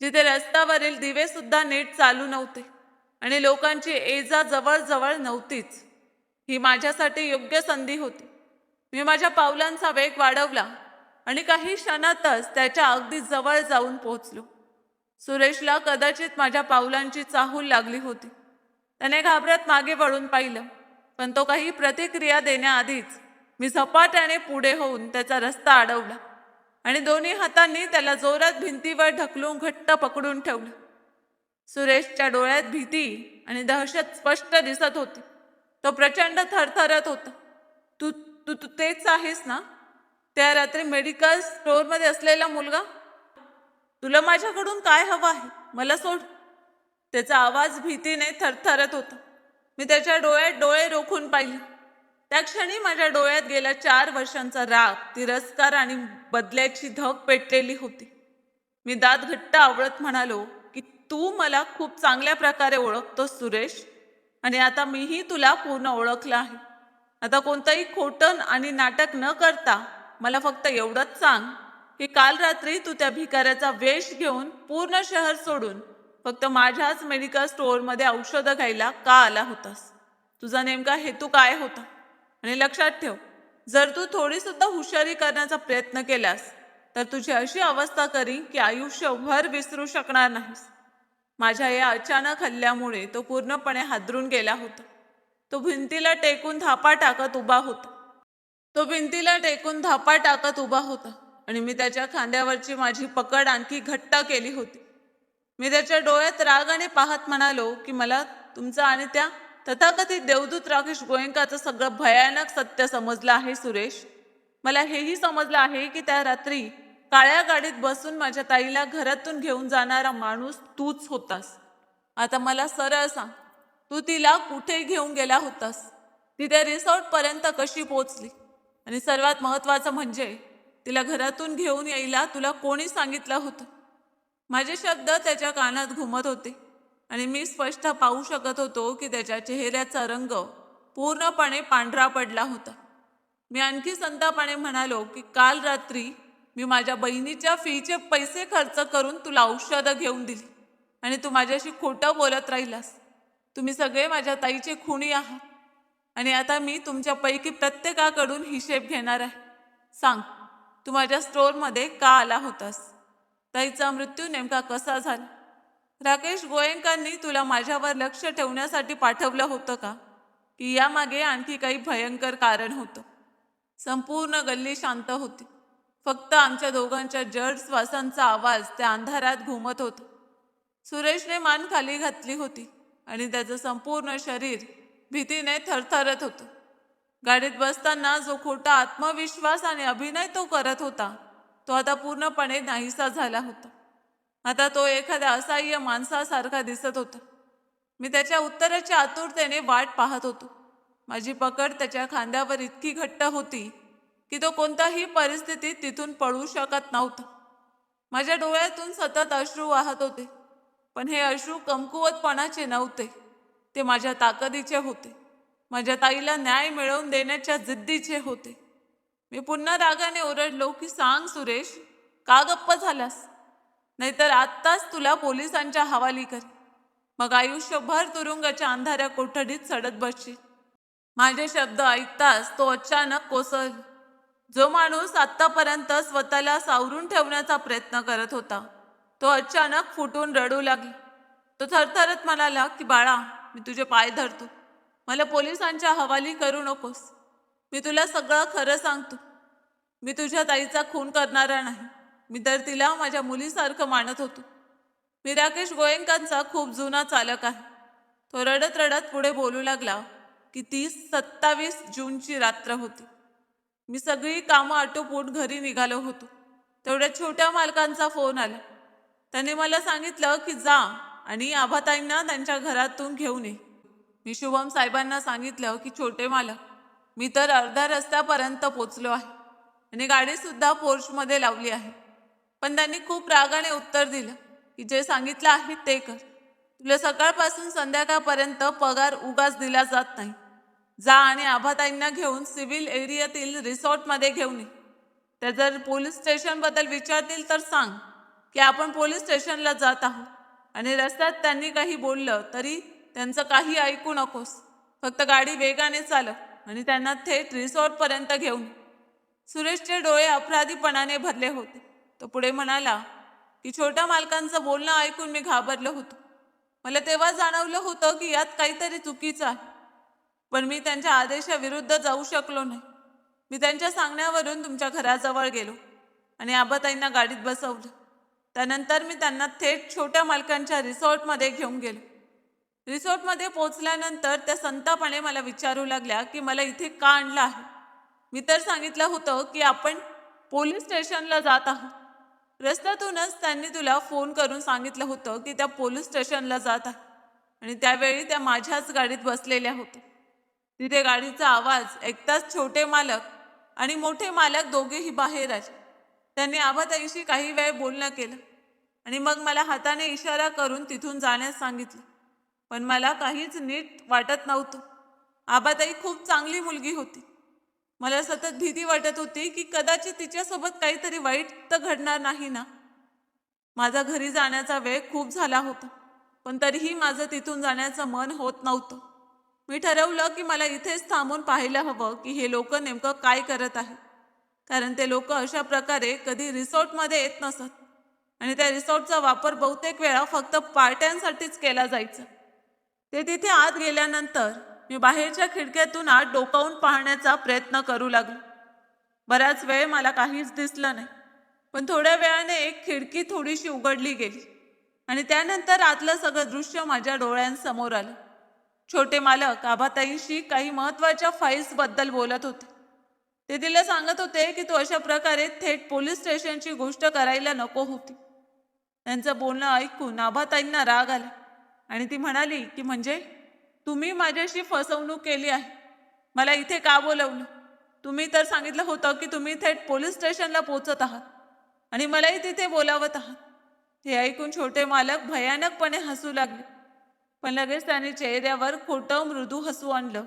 जिथे रस्त्यावरील दिवे सुद्धा नीट चालू नव्हते आणि लोकांची ये-जा जवळजवळ नव्हतीच. ही माझ्यासाठी योग्य संधी होती. मी माझ्या पावलांचा वेग वाढवला आणि काही क्षणातच त्याच्या अगदी जवळ जाऊन पोहोचलो. सुरेशला कदाचित माझ्या पावलांची चाहूल लागली होती. त्याने घाबरत मागे वळून पाहिलं, पण तो काही प्रतिक्रिया देण्याआधीच मी झपाट्याने पुढे होऊन त्याचा रस्ता अडवला आणि दोन्ही हातांनी त्याला जोरात भिंतीवर ढकलून घट्ट पकडून ठेवलं. सुरेशच्या डोळ्यात भीती आणि दहशत स्पष्ट दिसत होती. तो प्रचंड थरथरत होता. तू तू तू तेच आहेस ना, त्या रात्री मेडिकल स्टोअरमध्ये असलेला मुलगा? तुला माझ्याकडून काय हवं आहे? मला सोड. त्याचा आवाज भीतीने थरथरत होता. मी त्याच्या डोळ्यात डोळे रोखून पाहिले. त्या क्षणी माझ्या डोळ्यात गेल्या 4 वर्षांचा राग, तिरस्कार आणि बदल्याची धग पेटलेली होती. मी दात घट्ट आवळत म्हणालो की तू मला खूप चांगल्या प्रकारे ओळखतोस सुरेश, आणि आता मीही तुला पूर्ण ओळखलं आहे. आता कोणतंही खोटं आणि नाटक न करता मला फक्त एवढंच सांग की काल रात्री तू त्या भिकाऱ्याचा वेश घेऊन पूर्ण शहर सोडून फक्त माझ्याच मेडिकल स्टोअरमध्ये औषधं घ्यायला का आला होतास? तुझा नेमका हेतू काय होता? आणि लक्षात ठेव, जर तू थोडी सुद्धा हुशारी करण्याचा प्रयत्न केलास तर तुझी अशी अवस्था करीन की आयुष्यभर विसरू शकणार नाहीस. माझ्या या अचानक हल्ल्यामुळे तो पूर्णपणे हादरून गेला होता. तो भिंतीला टेकून धापा टाकत उभा होता आणि मी त्याच्या खांद्यावरची माझी पकड आणखी घट्ट केली होती. मी त्याच्या डोळ्यात रागाने पाहत म्हणालो की मला तुमचं आणि त्या तथाकथित देवदूत राकेश गोयंकाचं सगळं भयानक सत्य समजलं आहे सुरेश. मला हेही समजलं आहे की त्या रात्री काळ्या गाडीत बसून माझ्या ताईला घरातून घेऊन जाणारा माणूस तूच होतास. आता मला सरळ सांग, तू तिला कुठे घेऊन गेला होतास? ती त्या रिसॉर्टपर्यंत कशी पोहोचली? आणि सर्वात महत्त्वाचं म्हणजे तिला घरातून घेऊन यायला तुला कोणी सांगितलं होतं? माझे शब्द त्याच्या कानात घुमत होते आणि मी स्पष्ट पाहू शकत होतो की त्याच्या चेहऱ्याचा रंग पूर्णपणे पांढरा पडला होता. मी आणखी संतापाने म्हणालो की काल रात्री मी माझ्या बहिणीच्या फीचे पैसे खर्च करून तुला औषधं घेऊन दिली आणि तू माझ्याशी खोटं बोलत राहिलास. तुम्ही सगळे माझ्या ताईचे खुनी आहात आणि आता मी तुमच्यापैकी प्रत्येकाकडून हिशेब घेणार आहे. सांग, तू माझ्या स्टोअरमध्ये का आला होतास? ताईचा मृत्यू नेमका कसा झाला? राकेश गोयंकांनी तुला माझ्यावर लक्ष ठेवण्यासाठी पाठवलं होतं का, की यामागे आणखी काही भयंकर कारण होतं? संपूर्ण गल्ली शांत होती. फक्त आमच्या दोघांच्या जड श्वासांचा आवाज त्या अंधारात घुमत होता. सुरेशने मान खाली घातली होती आणि त्याचं संपूर्ण शरीर भीतीने थरथरत होतं. गाडीत बसताना जो खोटा आत्मविश्वास आणि अभिनय तो करत होता, तो आता पूर्णपणे नाहीसा झाला होता. आता तो एखाद्या असहाय्य माणसासारखा दिसत होता. मी त्याच्या उत्तराच्या आतुरतेने वाट पाहत होतो. माझी पकड त्याच्या खांद्यावर इतकी घट्ट होती की तो कोणत्याही परिस्थितीत तिथून पळू शकत नव्हता. माझ्या डोळ्यातून सतत अश्रू वाहत होते, पण हे अश्रू कमकुवतपणाचे नव्हते. ते माझ्या ताकदीचे होते. माझ्या ताईला न्याय मिळवून देण्याच्या जिद्दीचे होते. मी पुन्हा रागाने ओरडलो की सांग सुरेश, का गप्प झालास? नाहीतर आत्ताच तुला पोलिसांच्या हवाली कर. मग आयुष्यभर तुरुंगाच्या अंधाऱ्या कोठडीत सडत बसशील. माझे शब्द ऐकताच तो अचानक कोसळला. जो माणूस आत्तापर्यंत स्वतःला सावरून ठेवण्याचा प्रयत्न करत होता, तो अचानक फुटून रडू लागला. तो थरथरत म्हणाला की बाळा, मी तुझे पाय धरतो. मला पोलिसांच्या हवाली करू नकोस. मी तुला सगळं खरं सांगतो. मी तुझ्या ताईचा खून करणारा नाही. मी तर तिला माझ्या मुलीसारखं मानत होतो. मी राकेश गोयंकांचा खूप जुना चालक आहे. तो रडत रडत पुढे बोलू लागला की 27 जूनची रात्र होती. मी सगळी कामं आटोपून घरी निघालो होतो. तेवढ्या छोट्या मालकांचा फोन आला. त्याने मला सांगितलं की जा आणि आभाताईंना त्यांच्या घरातून घेऊन ये. मी शुभम साहेबांना सांगितलं की छोटे मालक, मी तर अर्ध्या रस्त्यापर्यंत पोचलो आहे आणि गाडीसुद्धा पोर्चमध्ये लावली आहे. पण त्यांनी खूप रागाने उत्तर दिलं की जे सांगितलं आहे ते कर. तुला सकाळपासून संध्याकाळपर्यंत पगार उगाच दिला जात नाही. जा आणि आभाताईंना घेऊन सिव्हिल एरियातील रिसॉर्टमध्ये घेऊन ये. त्या जर पोलीस स्टेशनबद्दल विचारतील तर सांग की आपण पोलीस स्टेशनला जात आहोत आणि रस्त्यात त्यांनी काही बोललं तरी त्यांचं काही ऐकू नकोस. फक्त गाडी वेगाने चालव आणि त्यांना थेट रिसॉर्टपर्यंत घेऊन ये. सुरेशचे डोळे अपराधीपणाने भरले होते. तो पुढे म्हणाला की छोट्या मालकांचं बोलणं ऐकून मी घाबरलो होतो. मला तेव्हा जाणवलं होतं की यात काहीतरी चुकीचं आहे. पण मी त्यांच्या आदेशाविरुद्ध जाऊ शकलो नाही. मी त्यांच्या सांगण्यावरून तुमच्या घराजवळ गेलो आणि आबाताईंना गाडीत बसवलं. त्यानंतर मी त्यांना थेट छोट्या मालकांच्या रिसॉर्टमध्ये घेऊन गेलो. रिसॉर्टमध्ये पोहोचल्यानंतर त्या संतापाने मला विचारू लागल्या की मला इथे का आणलं आहे. मी तर सांगितलं होतं की आपण पोलीस स्टेशनला जात आहोत. रस्त्यातूनच त्यांनी तुला फोन करून सांगितलं होतं की त्या पोलीस स्टेशनला जात आहे आणि त्यावेळी त्या माझ्याच गाडीत बसलेल्या होत्या. तिथे गाडीचा आवाज ऐकताच छोटे मालक आणि मोठे मालक दोघेही बाहेर आले. त्यांनी आबाताईशी काही वेळ बोलणं केलं आणि मग मला हाताने इशारा करून तिथून जाण्यास सांगितलं. पण मला काहीच नीट वाटत नव्हतं. आबाताई खूप चांगली मुलगी होती. मला सतत भीती वाटत होती की कदाचित तिच्यासोबत काहीतरी वाईट तर घडणार नाही ना. माझा घरी जाण्याचा वेळ खूप झाला होता, पण तरीही माझं तिथून जाण्याचं मन होत नव्हतं. मी ठरवलं की मला इथेच थांबून पाहायला हवं की हे लोक नेमकं काय करत आहेत. कारण ते लोक अशा प्रकारे कधी रिसॉर्टमध्ये येत नसत आणि त्या रिसॉर्टचा वापर बहुतेक वेळा फक्त पार्ट्यांसाठीच केला जायचा. ते तिथे आत गेल्यानंतर मी बाहेरच्या खिडक्यातून आत डोकावून पाहण्याचा प्रयत्न करू लागलो. बराच वेळ मला काहीच दिसलं नाही. पण थोड्या वेळाने एक खिडकी थोडीशी उघडली गेली आणि त्यानंतर आतलं सगळं दृश्य माझ्या डोळ्यांसमोर आलं. छोटे मालक आबाताईंशी काही महत्त्वाच्या फाईल्सबद्दल बोलत होते. ते तिला सांगत होते की तू अशा प्रकारे थेट पोलीस स्टेशनची गोष्ट करायला नको होती. त्यांचं बोलणं ऐकून आबाताईंना राग आला आणि ती म्हणाली की म्हणजे तुम्ही माझ्याशी फसवणूक केली आहे. मला इथे का बोलवलं? तुम्ही तर सांगितलं होतं की तुम्ही थेट पोलीस स्टेशनला पोहोचत आहात आणि मलाही तिथे बोलावत आहात. हे ऐकून छोटे मालक भयानकपणे हसू लागले. पण लगेच त्याने चेहऱ्यावर खोटं मृदू हसू आणलं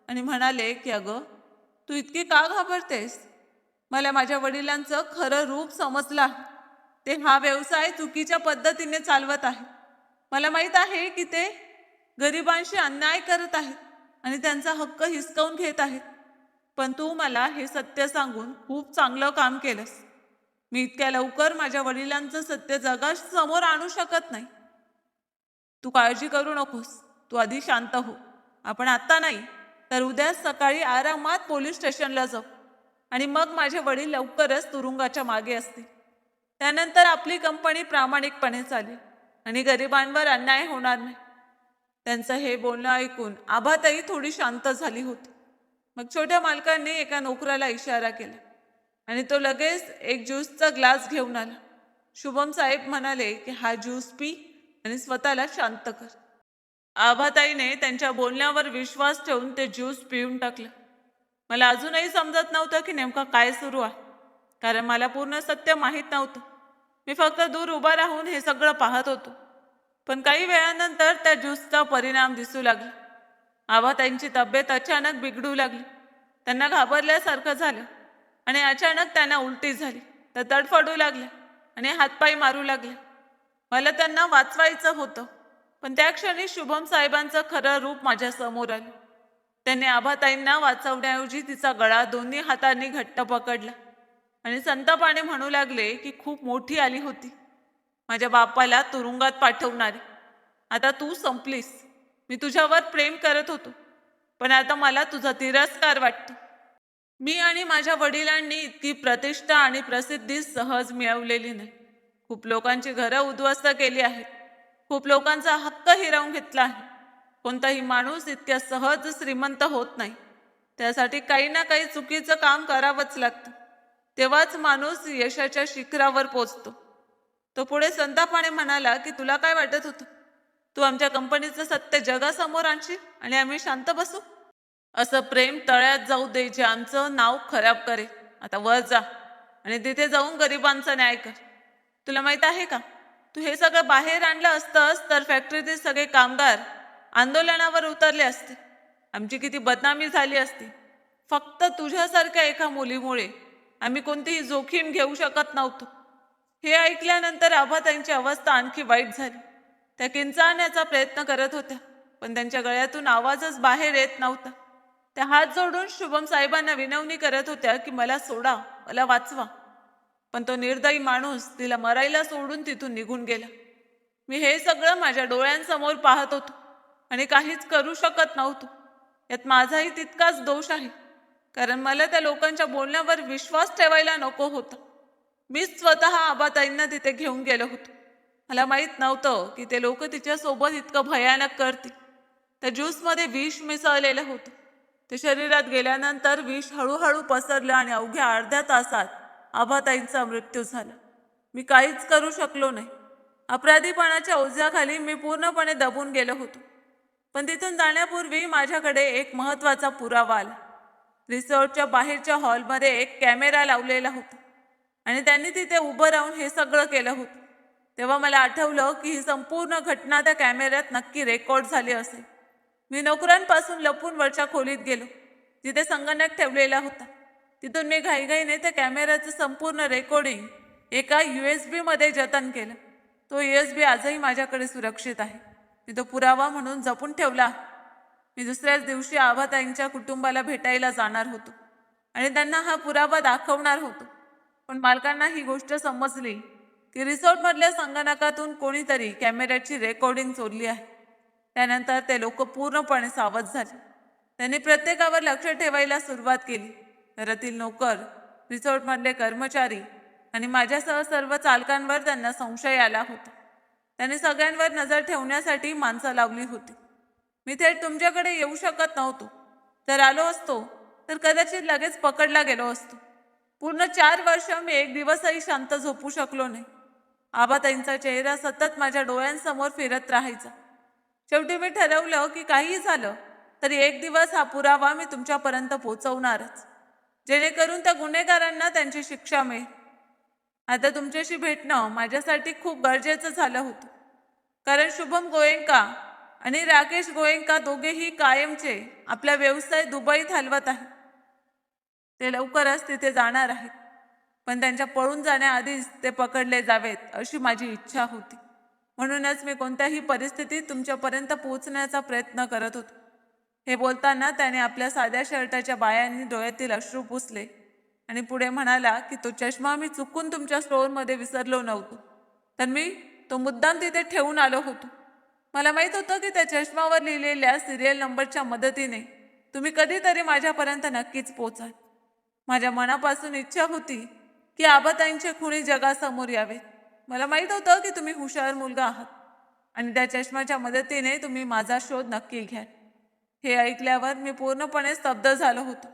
आणि म्हणाले की अगं, तू इतकी का घाबरतेस? मला माझ्या वडिलांचं खरं रूप समजलं आहे. ते हा व्यवसाय चुकीच्या पद्धतीने चालवत आहे. मला माहीत आहे की ते गरिबांशी अन्याय करत आहेत आणि त्यांचा हक्क हिसकावून घेत आहेत. पण तू मला हे सत्य सांगून खूप चांगलं काम केलंस. मी इतक्या लवकर माझ्या वडिलांचं सत्य जगासमोर आणू शकत नाही. तू काळजी करू नकोस. तू आधी शांत हो. आपण आत्ता नाही तर उद्या सकाळी आरामात पोलीस स्टेशनला जाऊ आणि मग माझे वडील लवकरच तुरुंगाच्या मागे असतील. त्यानंतर आपली कंपनी प्रामाणिकपणे चालेल आणि गरिबांवर अन्याय होणार नाही. त्यांचं हे बोलणं ऐकून आभाताई थोडी शांत झाली होती. मग छोट्या मालकांनी एका नोकराला इशारा केला आणि तो लगेच एक ज्यूसचा ग्लास घेऊन आला. शुभम साहेब म्हणाले की हा ज्यूस पी आणि स्वतःला शांत कर. आभाताईने त्यांच्या बोलण्यावर विश्वास ठेवून ते ज्यूस पिऊन टाकलं. मला अजूनही समजत नव्हतं की नेमकं काय सुरू आहे, कारण मला पूर्ण सत्य माहीत नव्हतं. मी फक्त दूर उभा राहून हे सगळं पाहत होतो. पण काही वेळानंतर त्या ज्यूसचा परिणाम दिसू लागला. आभाताईंची तब्येत अचानक बिघडू लागली. त्यांना घाबरल्यासारखं झालं आणि अचानक त्यांना उलटी झाली. त्या तडफडू लागल्या आणि हातपाय मारू लागल्या. मला त्यांना वाचवायचं होतं, पण त्या क्षणी शुभम साहेबांचं खरं रूप माझ्या समोर आलं. त्यांनी आभाताईंना वाचवण्याऐवजी तिचा गळा दोन्ही हातांनी घट्ट पकडला आणि संतापाने म्हणू लागले की खूप मोठी आली होती, माझ्या बापाला तुरुंगात पाठवणारी. आता तू संपलीस. मी तुझ्यावर प्रेम करत होतो, पण आता मला तुझा तिरस्कार वाटतो. मी आणि माझ्या वडिलांनी इतकी प्रतिष्ठा आणि प्रसिद्धी सहज मिळवलेली नाही. खूप लोकांची घरं उद्ध्वस्त केली आहेत. खूप लोकांचा हक्क हिरावून घेतला आहे. कोणताही माणूस इतक्या सहज श्रीमंत होत नाही. त्यासाठी काही ना काही चुकीचं काम करावंच लागतं. तेव्हाच माणूस यशाच्या शिखरावर पोचतो. तो पुढे संतापाने म्हणाला की तुला काय वाटत होतं? तू आमच्या कंपनीचं सत्य जगासमोर आणशील आणि आम्ही शांत बसू? असं प्रेम तळ्यात जाऊ दे जे आमचं नाव खराब करे. आता वर जा आणि तिथे जाऊन गरिबांचा न्याय कर. तुला माहित आहे का, तू हे सगळं बाहेर आणलं असतंस तर फॅक्टरीतील सगळे कामगार आंदोलनावर उतरले असते. आमची किती बदनामी झाली असती. फक्त तुझ्यासारख्या एका मुलीमुळे आम्ही कोणतीही जोखीम घेऊ शकत नव्हतो. हे ऐकल्यानंतर आभाताईंची अवस्था आणखी वाईट झाली. त्या किंचाळण्याचा प्रयत्न करत होत्या, पण त्यांच्या गळ्यातून आवाजच बाहेर येत नव्हता. त्या हात जोडून शुभम साहेबांना विनवणी करत होत्या की मला सोडा, मला वाचवा. पण तो निर्दयी माणूस तिला मरायला सोडून तिथून निघून गेला. मी हे सगळं माझ्या डोळ्यांसमोर पाहत होतो आणि काहीच करू शकत नव्हतो. यात माझाही तितकाच दोष आहे, कारण मला त्या लोकांच्या बोलण्यावर विश्वास ठेवायला नको होता. मीच स्वतः आबाताईंना तिथे घेऊन गेलो होतो. मला माहीत नव्हतं की ते लोक तिच्यासोबत इतकं भयानक करतील. त्या ज्यूसमध्ये विष मिसळलेलं होतं. ते शरीरात गेल्यानंतर विष हळूहळू पसरलं आणि अवघ्या अर्ध्या तासात आभाताईंचा मृत्यू झाला. मी काहीच करू शकलो नाही. अपराधीपणाच्या ओझ्याखाली मी पूर्णपणे दबून गेलो होतो. पण तिथून जाण्यापूर्वी माझ्याकडे एक महत्त्वाचा पुरावा आला. रिसॉर्टच्या बाहेरच्या हॉलमध्ये एक कॅमेरा लावलेला होता आणि त्यांनी तिथे उभं राहून हे सगळं केलं होतं. तेव्हा मला आठवलं की ही संपूर्ण घटना त्या कॅमेऱ्यात नक्की रेकॉर्ड झाली असेल. मी नोकरांपासून लपून वरच्या खोलीत गेलो, जिथे संगणक ठेवलेला होता. तिथून मी घाईघाईने त्या कॅमेऱ्याचं संपूर्ण रेकॉर्डिंग एका USB मध्ये जतन केलं. तो USB आजही माझ्याकडे सुरक्षित आहे. मी तो पुरावा म्हणून जपून ठेवला. मी दुसऱ्याच दिवशी आभाताईंच्या कुटुंबाला भेटायला जाणार होतो आणि त्यांना हा पुरावा दाखवणार होतो. पण मालकांना ही गोष्ट समजली की रिसॉर्टमधल्या संगणकातून कोणीतरी कॅमेऱ्याची रेकॉर्डिंग चोरली आहे. त्यानंतर ते लोक पूर्णपणे सावध झाले. त्यांनी प्रत्येकावर लक्ष ठेवायला सुरुवात केली. घरातील नोकर, रिसॉर्टमधले कर्मचारी आणि माझ्यासह सर्व चालकांवर त्यांना संशय आला होता. त्यांनी सगळ्यांवर नजर ठेवण्यासाठी माणसं लावली होती. मी थेट तुमच्याकडे येऊ शकत नव्हतो. जर आलो असतो तर कदाचित लगेच पकडला गेलो असतो. पूर्ण 4 वर्ष मी एक दिवसही शांत झोपू शकलो नाही. आबाताईंचा चेहरा सतत माझ्या डोळ्यांसमोर फिरत राहायचा. शेवटी मी ठरवलं की काहीही झालं तरी एक दिवस हा पुरावा मी तुमच्यापर्यंत पोहोचवणारच, जेणेकरून त्या गुन्हेगारांना त्यांची शिक्षा मिळेल. आता तुमच्याशी भेटणं माझ्यासाठी खूप गरजेचं झालं होतं, कारण शुभम गोयंका आणि राकेश गोयंका दोघेही कायमचे आपला व्यवसाय दुबईत हलवत आहेत. ते लवकरच तिथे जाणार आहेत, पण त्यांच्या पळून जाण्याआधीच ते पकडले जावेत अशी माझी इच्छा होती. म्हणूनच मी कोणत्याही परिस्थितीत तुमच्यापर्यंत पोहोचण्याचा प्रयत्न करत होतो. हे बोलताना त्याने आपल्या साध्या शर्टाच्या बायांनी डोळ्यातील अश्रू पुसले आणि पुढे म्हणाला की तो चष्मा मी चुकून तुमच्या स्टोअरमध्ये विसरलो नव्हतो, तर मी तो मुद्दाम तिथे ठेवून आलो होतो. मला माहीत होतं की त्या चष्मावर लिहिलेल्या सिरियल नंबरच्या मदतीने तुम्ही कधीतरी माझ्यापर्यंत नक्कीच पोहोचाल. माझ्या मनापासून इच्छा होती की आबाताईंचे खुणी जगासमोर यावे. मला माहीत होतं की तुम्ही हुशार मुलगा आहात आणि त्या चष्म्याच्या मदतीने तुम्ही माझा शोध नक्की घ्याल. हे ऐकल्यावर मी पूर्णपणे स्तब्ध झालो होतो.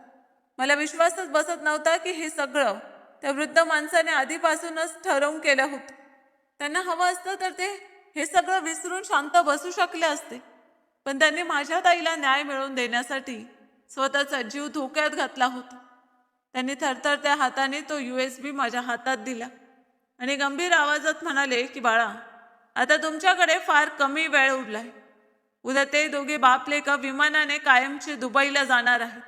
मला विश्वासच बसत नव्हता की हे सगळं त्या वृद्ध माणसाने आधीपासूनच ठरवून केलं होतं. त्यांना हवं असतं तर ते हे सगळं विसरून शांत बसू शकले असते, पण त्यांनी माझ्या ताईला न्याय मिळवून देण्यासाठी स्वतःचा जीव धोक्यात घातला होता. त्यांनी थरथरत्या हाताने तो USB माझ्या हातात दिला आणि गंभीर आवाजात म्हणाले की बाळा, आता तुमच्याकडे फार कमी वेळ उरलाय. उद्या ते दोघे बापलेका विमानाने कायमचे दुबईला जाणार आहेत.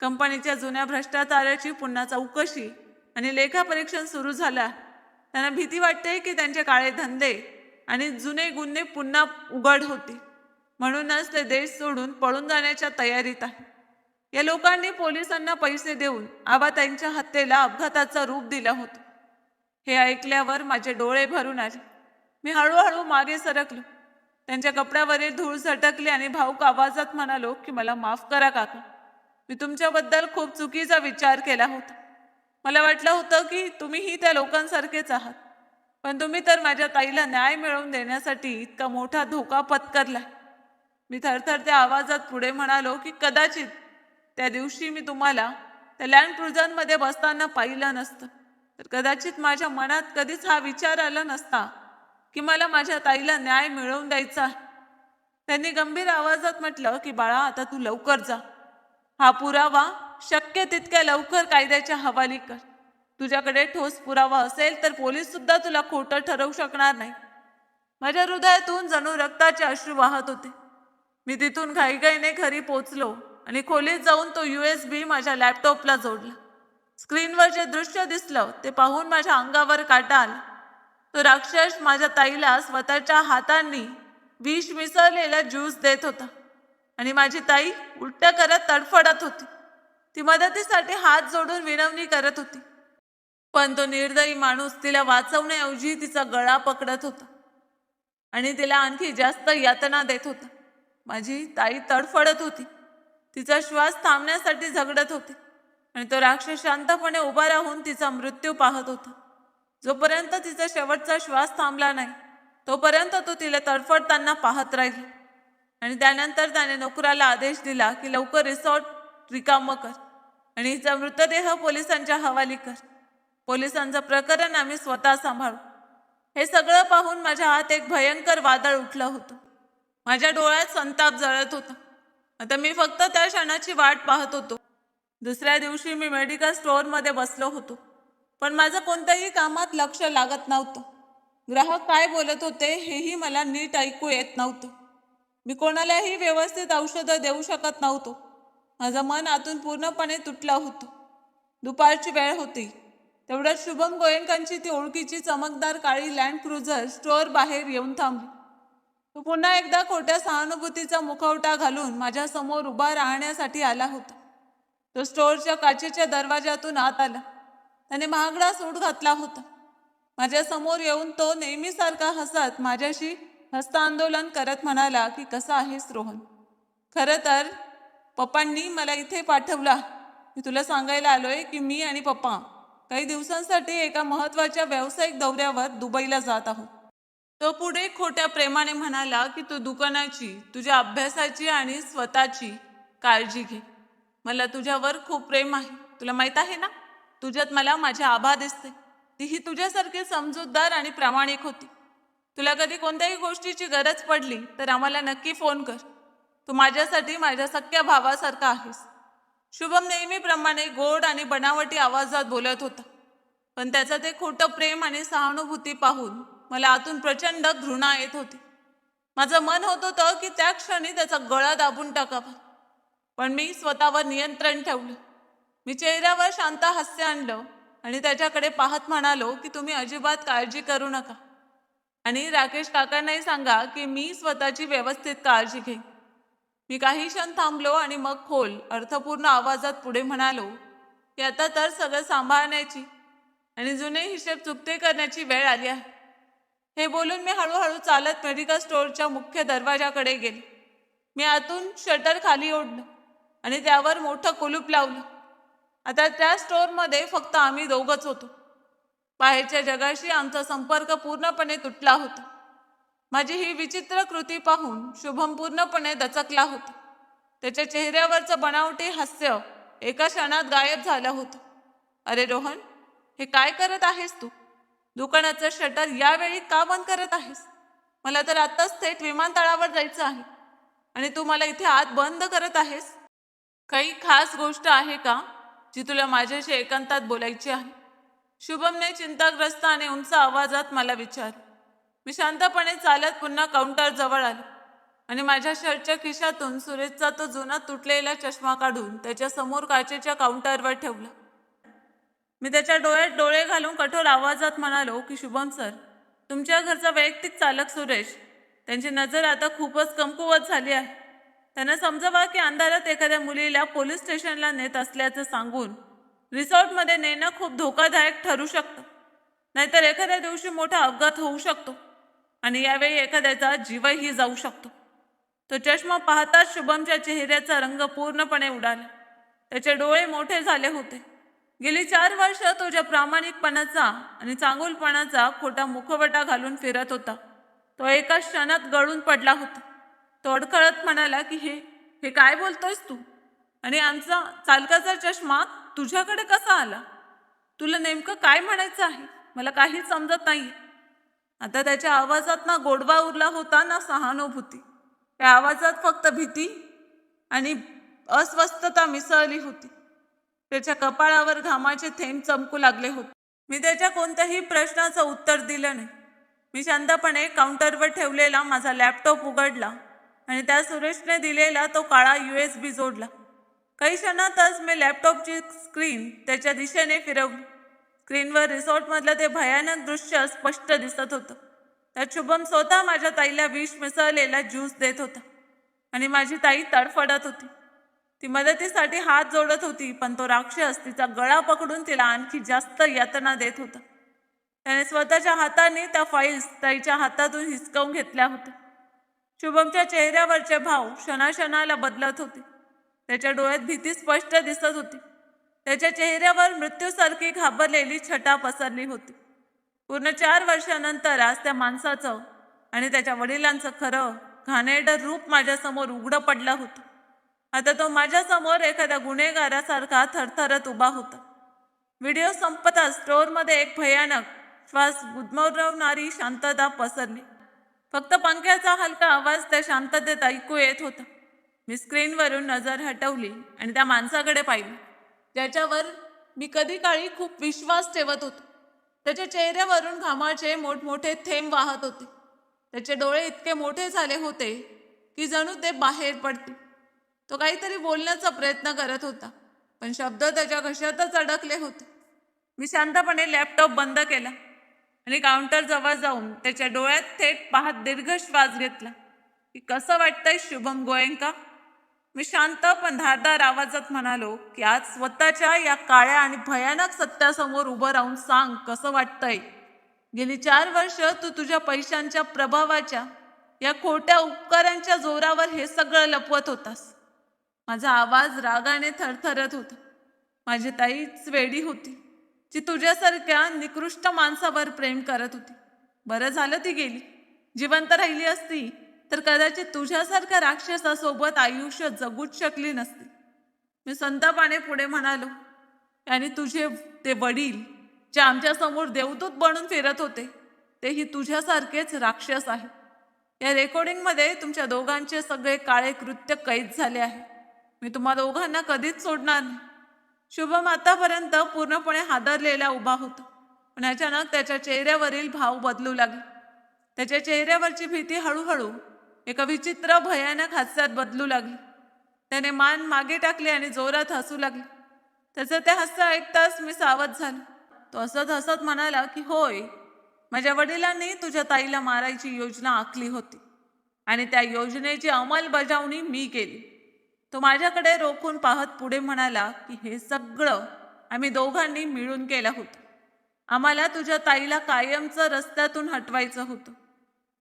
कंपनीच्या जुन्या भ्रष्टाचाराची पुन्हा चौकशी आणि लेखापरीक्षण सुरू झालं. त्यांना भीती वाटते की त्यांचे काळे धंदे आणि जुने गुन्हे पुन्हा उघड होतील. म्हणूनच ते देश सोडून पळून जाण्याच्या तयारीत आहे. या लोकांनी पोलिसांना पैसे देऊन आबाताईंच्या हत्येला अपघाताचं रूप दिलं होतं. हे ऐकल्यावर माझे डोळे भरून आले. मी हळूहळू मागे सरकलो. त्यांच्या कपड्यावरील धूळ झटकली आणि भाऊक आवाजात म्हणालो की मला माफ करा काका. मी तुमच्याबद्दल खूप चुकीचा विचार केला होता. मला वाटलं होतं की तुम्हीही त्या लोकांसारखेच आहात, पण तुम्ही तर माझ्या ताईला न्याय मिळवून देण्यासाठी इतका मोठा धोका पत्करला. मी थरथरत्या आवाजात पुढे म्हणालो की कदाचित त्या दिवशी मी तुम्हाला त्या लँड क्रुझरमध्ये बसताना पाहिलं नसतं, तर कदाचित माझ्या मनात कधीच हा विचार आला नसता की मला माझ्या ताईला न्याय मिळवून द्यायचा. त्यांनी गंभीर आवाजात म्हटलं की बाळा, आता तू लवकर जा. हा पुरावा शक्य तितक्या लवकर कायद्याच्या हवाली कर. तुझ्याकडे ठोस पुरावा असेल तर पोलीस सुद्धा तुला खोटं ठरवू शकणार नाही. माझ्या हृदयातून जणू रक्ताचे अश्रू वाहत होते. मी तिथून घाईघाईने घरी पोचलो आणि खोलीत जाऊन तो USB माझ्या लॅपटॉपला जोडला. स्क्रीनवर जे दृश्य दिसलं ते पाहून माझ्या अंगावर काटा आला. तो राक्षस माझ्या ताईला स्वतःच्या हातांनी विष मिसळलेला ज्यूस देत होता आणि माझी ताई उलट्या करत तडफडत होती. ती मदतीसाठी हात जोडून विनवणी करत होती, पण तो निर्दयी माणूस तिला वाचवण्याऐवजी तिचा गळा पकडत होता आणि तिला आणखी जास्त यातना देत होता. माझी ताई तडफडत होती. तिचा श्वास थांबण्यासाठी झगडत होती आणि तो राक्षस शांतपणे उभा राहून तिचा मृत्यू पाहत होता. जोपर्यंत तिचा शेवटचा श्वास थांबला नाही तोपर्यंत तो तिला तडफडताना पाहत राहिला आणि त्यानंतर त्याने नोकराला आदेश दिला की लवकर रिसॉर्ट रिकामं कर आणि हिचा मृतदेह पोलिसांच्या हवाली कर. पोलिसांचं प्रकरण आम्ही स्वतः सांभाळू. हे सगळं पाहून माझ्या हात एक भयंकर वादळ उठलं होतं. माझ्या डोळ्यात संताप जळत होता. आता मी फक्त त्या क्षणाची वाट पाहत होतो. दुसऱ्या दिवशी मी मेडिकल स्टोअरमध्ये बसलो होतो, पण माझं कोणत्याही कामात लक्ष लागत नव्हतं. ग्राहक काय बोलत होते हेही मला नीट ऐकू येत नव्हतं. मी कोणालाही व्यवस्थित औषधं देऊ शकत नव्हतो. माझं मन आतून पूर्णपणे तुटलं होतं. दुपारची वेळ होती. तेवढ्यात शुभम गोयंकांची ती ओळखीची चमकदार काळी लँड क्रुझर स्टोअर बाहेर येऊन थांबली. तो पुन्हा एकदा खोट्या सहानुभूतीचा मुखवटा घालून माझ्या समोर उभा राहण्यासाठी आला होता. तो स्टोअरच्या काचेच्या दरवाजातून आत आला. त्याने महागडा सूट घातला होता. माझ्या समोर येऊन तो नेहमीसारखा हसत माझ्याशी हस्तांदोलन करत म्हणाला की कसा आहेस रोहन. खरं तर पप्पांनी मला इथे पाठवला. मी तुला सांगायला आलोय की मी आणि पप्पा काही दिवसांसाठी एका महत्त्वाच्या व्यावसायिक दौऱ्यावर दुबईला जात आहोत. तो पुढे खोट्या प्रेमाने म्हणाला की तू दुकानाची, तुझ्या अभ्यासाची आणि स्वतःची काळजी घे. मला तुझ्यावर खूप प्रेम आहे. तुला माहित आहे ना, तुझ्यात मला माझी आभा दिसते. तीही तुझ्यासारखी समजूतदार आणि प्रामाणिक होती. तुला कधी कोणत्याही गोष्टीची गरज पडली तर आम्हाला नक्की फोन कर. तू माझ्यासाठी माझ्या सख्या भावासारखा आहेस. शुभम नेहमीप्रमाणे गोड आणि बनावटी आवाजात बोलत होता, पण त्याचं ते खोटं प्रेम आणि सहानुभूती पाहून मला आतून प्रचंड घृणा येत होती. माझं मन होत होतं की त्या क्षणी त्याचा गळा दाबून टाकावा, पण मी स्वतःवर नियंत्रण ठेवलं. मी चेहऱ्यावर शांत हास्य आणलं आणि त्याच्याकडे पाहत म्हणालो की तुम्ही अजिबात काळजी करू नका आणि राकेश काकांनाही सांगा की मी स्वतःची व्यवस्थित काळजी घेईन. मी काही क्षण थांबलो आणि मग खोल अर्थपूर्ण आवाजात पुढे म्हणालो की आता तर सगळं सांभाळण्याची आणि जुने हिशेब चुकते करण्याची वेळ आली आहे. हे बोलून मी हळूहळू चालत मेडिकल स्टोअरच्या मुख्य दरवाजाकडे गेले. मी आतून शटर खाली ओढलं आणि त्यावर मोठं कुलूप लावलं. आता त्या स्टोअरमध्ये फक्त आम्ही दोघंच होतो. बाहेरच्या जगाशी आमचा संपर्क पूर्णपणे तुटला होता. माझी ही विचित्र कृती पाहून शुभम पूर्णपणे दचकला होता. त्याच्या चेहऱ्यावरचं बनावटी हास्य एका क्षणात गायब झालं होतं. अरे रोहन, हे काय करत आहेस तू? दुकानाचं शटर यावेळी का बंद करत आहेस? मला तर आत्ताच थेट विमानतळावर जायचं आहे आणि तू मला इथे आत बंद करत आहेस. काही खास गोष्ट आहे का जी तुला माझ्याशी एकांतात बोलायची आहे? शुभमने चिंताग्रस्त आणि उंच आवाजात मला विचारलं. मी शांतपणे चालत पुन्हा काउंटर जवळ आलो आणि माझ्या शर्टच्या खिशातून सुरेशचा तो जुना तुटलेला चष्मा काढून त्याच्या समोर काचेच्या काउंटरवर ठेवला. मी त्याच्या डोळ्यात डोळे घालून कठोर आवाजात म्हणालो की शुभम सर, तुमच्या घरचा वैयक्तिक चालक सुरेश, त्यांची नजर आता खूपच कमकुवत झाली आहे. त्यांना समजावा की अंधारात एखाद्या मुलीला पोलीस स्टेशनला नेत असल्याचं सांगून रिसॉर्टमध्ये नेणं खूप धोकादायक ठरू शकतं. नाहीतर एखाद्या दिवशी मोठा अपघात होऊ शकतो आणि यावेळी एखाद्याचा जीवही जाऊ शकतो. तो चष्मा पाहताच शुभमच्या चेहऱ्याचा रंग पूर्णपणे उडाला. त्याचे डोळे मोठे झाले होते. गेली 4 वर्ष तो ज्या प्रामाणिकपणाचा आणि चांगुलपणाचा खोटा मुखवटा घालून फिरत होता, तो एका क्षणात गळून पडला होता. तो अडखळत म्हणाला की हे हे काय बोलतोयस तू? आणि आमचा चालकाचा चष्मा तुझ्याकडे कसा आला? तुला नेमकं काय म्हणायचं आहे? मला काहीच समजत नाही. आता त्याच्या आवाजात ना गोडवा उरला होता ना सहानुभूती. त्या आवाजात फक्त भीती आणि अस्वस्थता मिसळली होती. त्याच्या कपाळावर घामाचे थेंब चमकू लागले होते. मी त्याच्या कोणत्याही प्रश्नाचं उत्तर दिलं नाही. मी शांतपणे काउंटरवर ठेवलेला माझा लॅपटॉप उघडला आणि त्या सुरेशने दिलेला तो काळा USB जोडला. काही क्षणातच मी लॅपटॉपची स्क्रीन त्याच्या दिशेने फिरवली. स्क्रीनवर रिसॉर्टमधलं ते भयानक दृश्य स्पष्ट दिसत होतं. त्यात शुभम स्वतः माझ्या ताईला विष मिसळलेला ज्यूस देत होता आणि माझी ताई तडफडत होती. ती मदतीसाठी हात जोडत होती, पण तो राक्षस तिचा गळा पकडून तिला आणखी जास्त यातना देत होता. त्याने स्वतःच्या हाताने त्या फाईल्स ताईच्या हातातून हिसकावून घेतल्या होत्या. शुभमच्या चेहऱ्यावरचे भाव क्षणाक्षणाला बदलत होते. त्याच्या डोळ्यात भीती स्पष्ट दिसत होती. त्याच्या चेहऱ्यावर मृत्यूसारखी घाबरलेली छटा पसरली होती. पूर्ण 4 वर्षानंतर आज त्या माणसाचं आणि त्याच्या वडिलांचं खरं घाणेरडं रूप माझ्यासमोर उघडं पडलं होतं. आता तो माझ्यासमोर एखाद्या गुन्हेगारासारखा थरथरत उभा होता. व्हिडिओ संपताच स्टोअरमध्ये एक भयानक श्वास गुदमरवणारी शांतता पसरली. फक्त पंख्याचा हलका आवाज त्या शांततेत ऐकू येत होता. मी स्क्रीनवरून नजर हटवली आणि त्या माणसाकडे पाहिलं, ज्याच्यावर मी कधी काळी खूप विश्वास ठेवत होतो. त्याच्या चेहऱ्यावरून घामाचे मोठमोठे थेंब वाहत होते. त्याचे डोळे इतके मोठे झाले होते की जणू ते बाहेर पडतील. तो काहीतरी बोलण्याचा प्रयत्न करत होता, पण शब्द त्याच्या घशातच अडकले होते. मी शांतपणे लॅपटॉप बंद केला आणि काउंटर जवळ जाऊन त्याच्या डोळ्यात थेट पाहत दीर्घ श्वास घेतला. की कसं वाटतंय शुभम गोयंका? मी शांत पण धारदार आवाजात म्हणालो की आज स्वतःच्या या काळ्या आणि भयानक सत्यासमोर उभं राहून सांग कसं वाटतंय. गेली 4 वर्ष तू तुझ्या पैशांच्या प्रभावाच्या या खोट्या उपकारांच्या जोरावर हे सगळं लपवत होतास. माझा आवाज रागाने थरथरत होता. माझी ताईच वेडी होती, जी तुझ्यासारख्या निकृष्ट माणसावर प्रेम करत होती. बरं झालं ती गेली. जिवंत राहिली असती तर कदाचित तुझ्यासारख्या राक्षसासोबत आयुष्य जगूच शकली नसती. मी संतापाने पुढे म्हणालो, आणि तुझे ते वडील जे आमच्यासमोर देवदूत बनून फिरत होते, तेही तुझ्यासारखेच राक्षस आहेत. या रेकॉर्डिंगमध्ये तुमच्या दोघांचे सगळे काळे कृत्य कैद झाले आहे. मी तुम्हा दोघांना कधीच सोडणार नाही. शुभम आतापर्यंत पूर्णपणे हादरलेला उभा होता, पण अचानक त्याच्या चेहऱ्यावरील भाव बदलू लागले. त्याच्या चेहऱ्यावरची भीती हळूहळू एका विचित्र भयानक हास्यात बदलू लागली. त्याने मान मागे टाकली आणि जोरात हसू लागले. त्याचं ते हास्य ऐकताच मी सावध झालो. तो हसत हसत म्हणाला की होय, माझ्या वडिलांनी तुझ्या ताईला मारायची योजना आखली होती आणि त्या योजनेची अंमलबजावणी मी केली. तो माझ्याकडे रोखून पाहत पुढे म्हणाला की हे सगळं आम्ही दोघांनी मिळून केलं होतं. आम्हाला तुझ्या ताईला कायमचं रस्त्यातून हटवायचं होतं.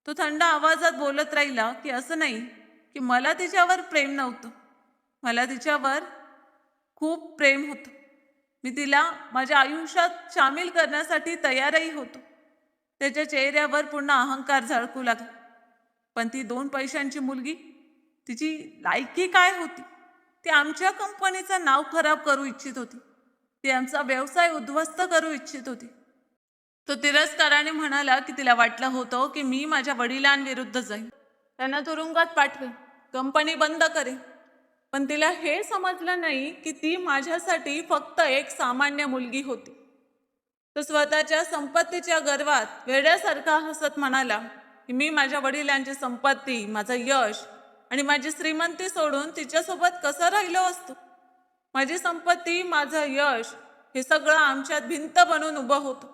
तो थंड आवाजात बोलत राहिला की असं नाही की मला तिच्यावर प्रेम नव्हतं. मला तिच्यावर खूप प्रेम होतं. मी तिला माझ्या आयुष्यात सामील करण्यासाठी तयारही होतो. त्याच्या चेहऱ्यावर पुन्हा अहंकार झळकू लागला. पण ती 2 पैशांची मुलगी, तिची लायकी काय होती? ती आमच्या कंपनीचं नाव खराब करू इच्छित होती. ती आमचा व्यवसाय उद्ध्वस्त करू इच्छित होती. तो तिरस्काराने म्हणाला की तिला वाटलं होतं की मी माझ्या वडिलांविरुद्ध जाईन, त्यांना तुरुंगात पाठवेन, कंपनी बंद करेन. पण तिला हे समजलं नाही की ती माझ्यासाठी फक्त एक सामान्य मुलगी होती. तो स्वतःच्या संपत्तीच्या गर्वात वेड्यासारखा हसत म्हणाला की मी माझ्या वडिलांची संपत्ती, माझं यश आणि माझी श्रीमंती सोडून तिच्यासोबत कसं राहिलो असतो. माझी संपत्ती, माझं यश हे सगळं आमच्यात भिंत बनून उभं होतं,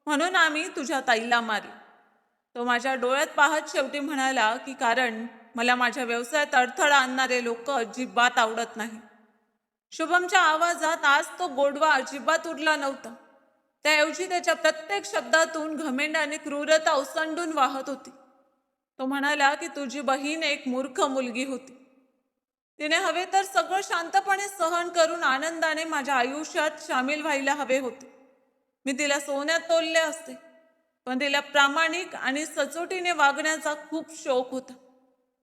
म्हणून आम्ही तुझ्या ताईला मारले. तो माझ्या डोळ्यात पाहत शेवटी म्हणाला की कारण मला माझ्या व्यवसायात अडथळा आणणारे लोक अजिबात आवडत नाही. शुभमच्या आवाजात आज तो गोडवा अजिबात उरला नव्हता. त्याऐवजी त्याच्या प्रत्येक शब्दातून घमेंड आणि क्रूरता ओसंडून वाहत होती. तो म्हणाला की तुझी बहीण एक मूर्ख मुलगी होती. तिने हवे तर सगळं शांतपणे सहन करून आनंदाने माझ्या आयुष्यात सामील व्हायला हवे होते. मी तिला सोन्यात तोलले असते, पण तिला प्रामाणिक आणि सचोटीने वागण्याचा खूप शौक होता.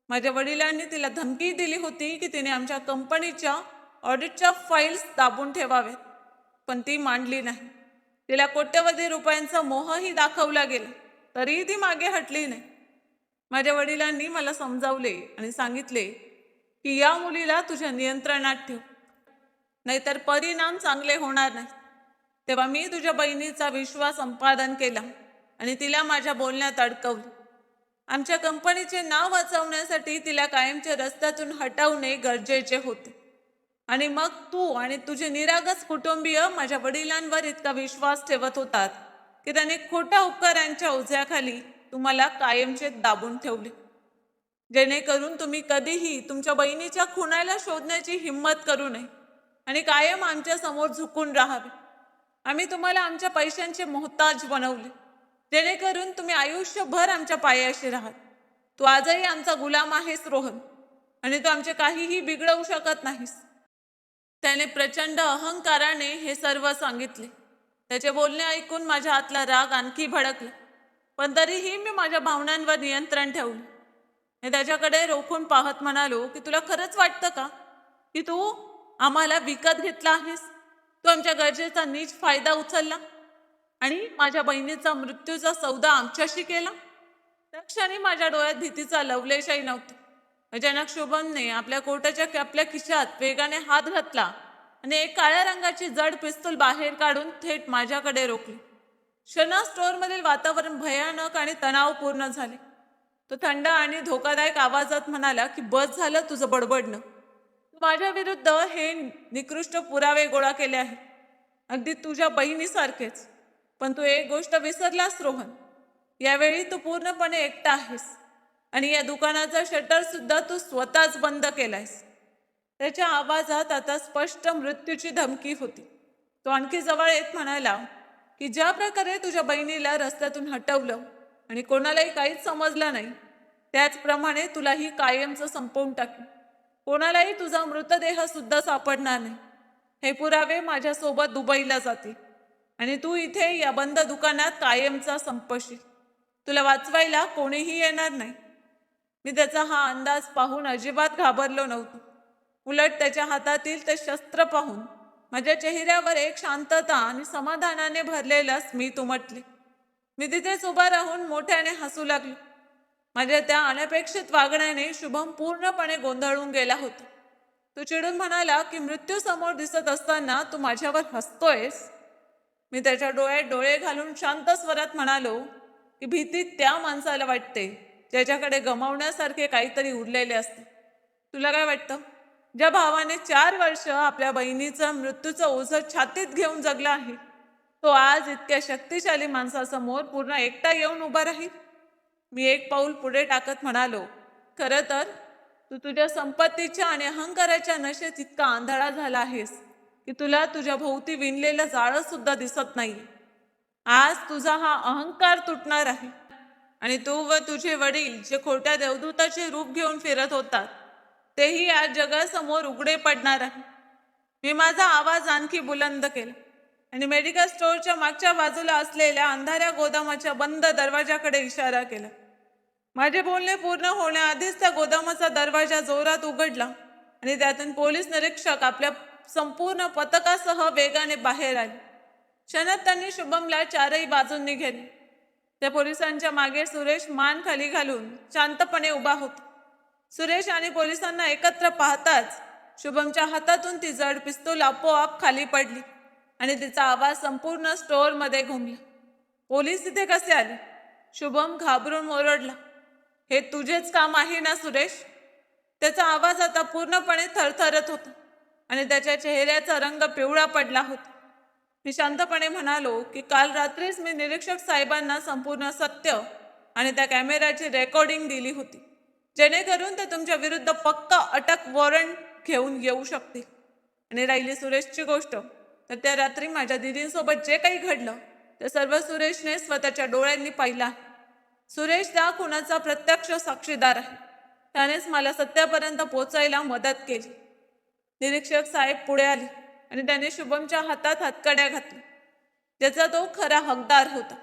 माझ्या वडिलांनी तिला धमकी दिली होती की तिने आमच्या कंपनीच्या ऑडिटच्या फाईल्स दाबून ठेवाव्यात, पण ती मांडली नाही. तिला कोट्यवधी रुपयांचा मोहही दाखवला गेला, तरीही ती मागे हटली नाही. माझ्या वडिलांनी मला समजावले आणि सांगितले की या मुलीला तुझ्या नियंत्रणात ठेव, नाहीतर परिणाम चांगले होणार नाही. तेव्हा मी तुझ्या बहिणीचा विश्वास संपादन केला आणि तिला माझ्या बोलण्यात अडकवलं. आमच्या कंपनीचे नाव वाचवण्यासाठी तिला कायमच्या रस्त्यातून हटवणे गरजेचे होते. आणि मग तू आणि तुझे निरागस कुटुंबीय माझ्या वडिलांवर इतका विश्वास ठेवत होतात की त्याने खोट्या उपकारांच्या ओझ्याखाली तुम्हाला कायमचे दाबून ठेवले, जेणेकरून तुम्ही कधीही तुमच्या बहिणीच्या खुनाला शोधण्याची हिंमत करू नये आणि कायम आमच्या समोर झुकून राहावे. आम्ही तुम्हाला आमच्या पैशांचे मोहताज बनवले, जेणेकरून तुम्ही आयुष्यभर आमच्या पायाशी राहाल. तू आजही आमचा गुलाम आहेस रोहन, आणि तू आमचे काहीही बिघडवू शकत नाहीस. त्याने प्रचंड अहंकाराने हे सर्व सांगितले. त्याचे बोलणे ऐकून माझ्या आतला राग आणखी भडकला, पण तरीही मी माझ्या भावनांवर नियंत्रण ठेवले. मी त्याच्याकडे रोखून पाहत म्हणालो की तुला खरंच वाटतं का की तू आम्हाला विकत घेतला आहेस? तू आमच्या गरजेचा नीच फायदा उचलला आणि माझ्या बहिणीचा मृत्यूचा सौदा आमच्याशी केला. त्या क्षणी माझ्या डोळ्यात भीतीचा लवलेशही नव्हता. अचानक शुभमने आपल्या कोटाच्या आपल्या खिशात वेगाने हात घातला आणि एक काळ्या रंगाची जड पिस्तूल बाहेर काढून थेट माझ्याकडे रोखली. क्षणात स्टोअरमधील वातावरण भयानक आणि तणावपूर्ण झाले. तो थंड आणि धोकादायक आवाजात म्हणाला की बस झालं तुझं बडबडणं. तू माझ्या विरुद्ध हे निकृष्ट पुरावे गोळा केले आहेत, अगदी तुझ्या बहिणीसारखेच. पण तू एक गोष्ट विसरलास रोहन, यावेळी तू पूर्णपणे एकटा आहेस आणि या दुकानाचा शटर सुद्धा तू स्वतःच बंद केलायस. त्याच्या आवाजात आता स्पष्ट मृत्यूची धमकी होती. तो आणखी जवळ येत म्हणाला की ज्या प्रकारे तुझ्या बहिणीला रस्त्यातून हटवलं आणि कोणालाही काहीच समजलं नाही, त्याचप्रमाणे तुलाही कायमचं संपवून टाकेन. कोणालाही तुझा मृतदेह सुद्धा सापडणार नाही. हे पुरावे माझ्यासोबत दुबईला जातील आणि तू इथे या बंद दुकानात कायमचा संपशील. तुला वाचवायला कोणीही येणार नाही. मी त्याचा हा अंदाज पाहून अजिबात घाबरलो नव्हतो. उलट त्याच्या हातातील ते शस्त्र पाहून माझ्या चेहऱ्यावर एक शांतता आणि समाधानाने भरलेला स्मित उमटले. मी तिथेच उभा राहून मोठ्याने हसू लागलो. माझ्या त्या अनपेक्षित वागण्याने शुभम पूर्णपणे गोंधळून गेला होता. तो चिडून म्हणाला की मृत्यू समोर दिसत असताना तू माझ्यावर हसतोयस? मी त्याच्या डोळ्यात डोळे घालून शांत स्वरात म्हणालो की भीती त्या माणसाला वाटते ज्याच्याकडे गमावण्यासारखे काहीतरी उरलेले असते. तुला काय वाटतं? ज्या भावाने 4 वर्ष आपल्या बहिणीचं मृत्यूचं ओझं छातीत घेऊन जगला आहे, तो आज इतक्या शक्तिशाली माणसासमोर पूर्ण एकटा येऊन उभा राहील? मी एक पाऊल पुढे टाकत म्हणालो, खरं तर तू तुझ्या संपत्तीच्या आणि अहंकाराच्या नशेत इतका आंधळा झाला आहेस की तुला तुझ्या भोवती विणलेलं जाळं सुद्धा दिसत नाही. आज तुझा हा अहंकार तुटणार आहे आणि तू व तुझे वडील जे खोट्या देवदूताचे रूप घेऊन फिरत होतात, तेही आज जगासमोर उघडे पडणार आहे. मी माझा आवाज आणखी बुलंद केला. आणि मेडिकल स्टोअरच्या मागच्या बाजूला असलेल्या अंधाऱ्या गोदामाच्या बंद दरवाजाकडे इशारा केला. माझे बोलणे पूर्ण होण्याआधीच त्या गोदामाचा दरवाजा जोरात उघडला आणि त्यातून पोलीस निरीक्षक आपल्या संपूर्ण पथकासह वेगाने बाहेर आले. क्षणात त्यांनी शुभमला चारही बाजूंनी घेतले. त्या पोलिसांच्या मागे सुरेश मान खाली घालून शांतपणे उभा होता. सुरेश आणि पोलिसांना एकत्र पाहताच शुभमच्या हातातून ती जड पिस्तूल आपोआप खाली पडली आणि तिचा आवाज संपूर्ण स्टोअरमध्ये घुमला. पोलीस इथे कसे आले? शुभम घाबरून ओरडला. हे तुझेच काम आहे ना सुरेश? त्याचा आवाज आता पूर्णपणे थरथरत होता आणि त्याच्या चेहऱ्याचा रंग पिवळा पडला होता. मी शांतपणे म्हणालो की काल रात्रीच मी निरीक्षक साहेबांना संपूर्ण सत्य आणि त्या कॅमेऱ्याची रेकॉर्डिंग दिली होती, जेणेकरून ते तुमच्या विरुद्ध पक्का अटक वॉरंट घेऊन येऊ शकतील. आणि राहिली सुरेशची गोष्ट, तर त्या रात्री माझ्या दिदींसोबत जे काही घडलं ते सर्व सुरेशने स्वतःच्या डोळ्यांनी पाहिलं आहे. सुरेश त्या खुनाचा प्रत्यक्ष साक्षीदार आहे. त्यानेच मला सत्यापर्यंत पोचायला मदत केली. निरीक्षक साहेब पुढे आले आणि त्याने शुभमच्या हातात हातकड्या घातल्या, ज्याचा तो खरा हकदार होता.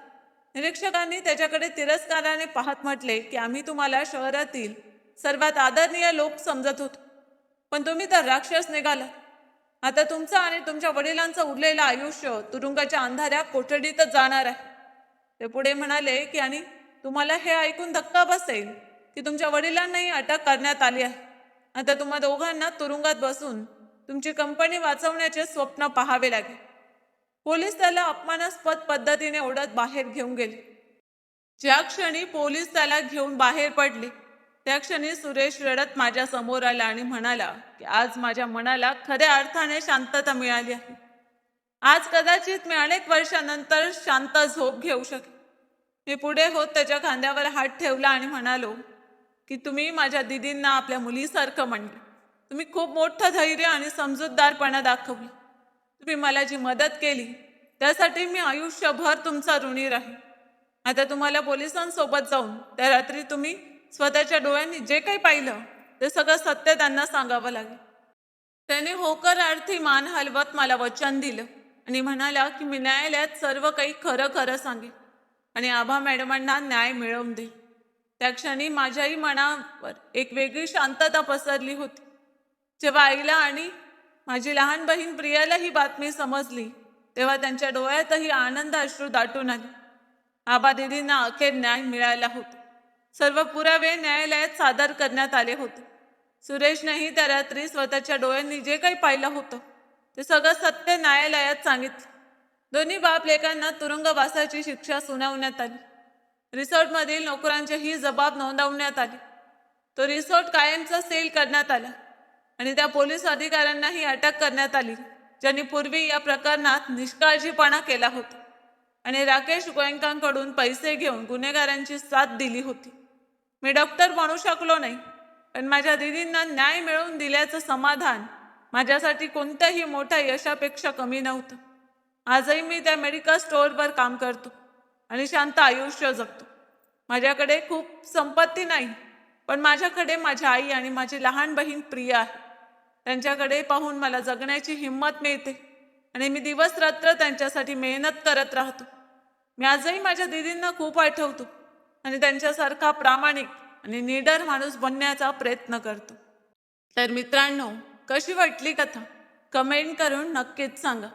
निरीक्षकांनी त्याच्याकडे तिरस्काराने पाहत म्हटले की आम्ही तुम्हाला शहरातील सर्वात आदरणीय लोक समजत होतो, पण तुम्ही तर राक्षस निघाला. आता तुमचं आणि तुमच्या वडिलांचं उरलेलं आयुष्य तुरुंगाच्या अंधाऱ्या कोठडीतच जाणार आहे. ते पुढे म्हणाले की आणि तुम्हाला हे ऐकून धक्का बसेल की तुमच्या वडिलांनाही अटक करण्यात आली आहे. आता तुम्हा दोघांना तुरुंगात बसून तुमची कंपनी वाचवण्याचे स्वप्न पाहावे लागेल. पोलीस त्याला अपमानास्पद पद्धतीने ओढत बाहेर घेऊन गेले. ज्या क्षणी पोलीस त्याला घेऊन बाहेर पडले त्या क्षणी सुरेश रडत माझ्या समोर आला आणि म्हणाला की आज माझ्या मनाला खऱ्या अर्थाने शांतता मिळाली आहे. आज कदाचित मी अनेक वर्षानंतर शांत झोप घेऊ शकेन. मी पुढे होत त्याच्या खांद्यावर हात ठेवला आणि म्हणालो की तुम्ही माझ्या दिदींना आपल्या मुलीसारखं म्हणले. तुम्ही खूप मोठं धैर्य आणि समजूतदारपणा दाखवला. तुम्ही मला जी मदत केली त्यासाठी मी आयुष्यभर तुमचा ऋणी राहीन. आता तुम्हाला पोलिसांसोबत जाऊन त्या रात्री तुम्ही स्वतःच्या डोळ्यांनी जे काही पाहिलं ते सगळं सत्य त्यांना सांगावं लागेल. त्याने होकर अर्थी मान हलवत मला वचन दिलं आणि म्हणाला की मी न्यायालयात सर्व काही खरं खरं सांगेन आणि आभा मॅडमांना न्याय मिळवून देईल. त्या क्षणी माझ्याही मनावर एक वेगळी शांतता पसरली होती. जेव्हा आईला आणि माझी लहान बहीण प्रियाला ही बातमी समजली तेव्हा त्यांच्या डोळ्यातही आनंद अश्रू दाटून आले. आबा दिदींना अखेर न्याय मिळाला होता. सर्व पुरावे न्यायालयात सादर करण्यात आले होते. सुरेशनेही त्या रात्री स्वतःच्या डोळ्यांनी जे काही पाहिलं होतं ते सगळं सत्य न्यायालयात सांगितलं. दोन्ही बाप लेकांना तुरुंगवासाची शिक्षा सुनावण्यात आली. रिसॉर्टमधील नोकरांचे ही जबाब नोंदवण्यात आले. तो रिसॉर्ट कायमचा सील करण्यात आला आणि त्या पोलीस अधिकाऱ्यांनाही अटक करण्यात आली ज्यांनी पूर्वी या प्रकरणात निष्काळजीपणा केला होता आणि राकेश गोयंकांकडून पैसे घेऊन गुन्हेगारांची साथ दिली होती. मी डॉक्टर बनू शकलो नाही, पण माझ्या दिदींना न्याय मिळवून दिल्याचं समाधान माझ्यासाठी कोणत्याही मोठ्या यशापेक्षा कमी नव्हतं. आजही मी त्या मेडिकल स्टोअरवर काम करतो आणि शांत आयुष्य जगतो. माझ्याकडे खूप संपत्ती नाही, पण माझ्याकडे माझी आई आणि माझी लहान बहीण प्रिया आहे. त्यांच्याकडे पाहून मला जगण्याची हिंमत मिळते आणि मी दिवस रात्र त्यांच्यासाठी मेहनत करत राहतो. मी आजही माझ्या दिदींना खूप आठवतो आणि त्यांच्यासारखा प्रामाणिक आणि निडर माणूस बनण्याचा प्रयत्न करतो. तर मित्रांनो, कशी वाटली कथा कमेंट करून नक्कीच सांगा.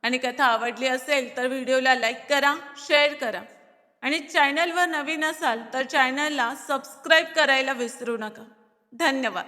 आणि कथा आवडली असेल तर व्हिडिओला लाईक करा, शेअर करा आणि चॅनलवर नवीन असाल तर चॅनलला सबस्क्राईब करायला विसरू नका. धन्यवाद.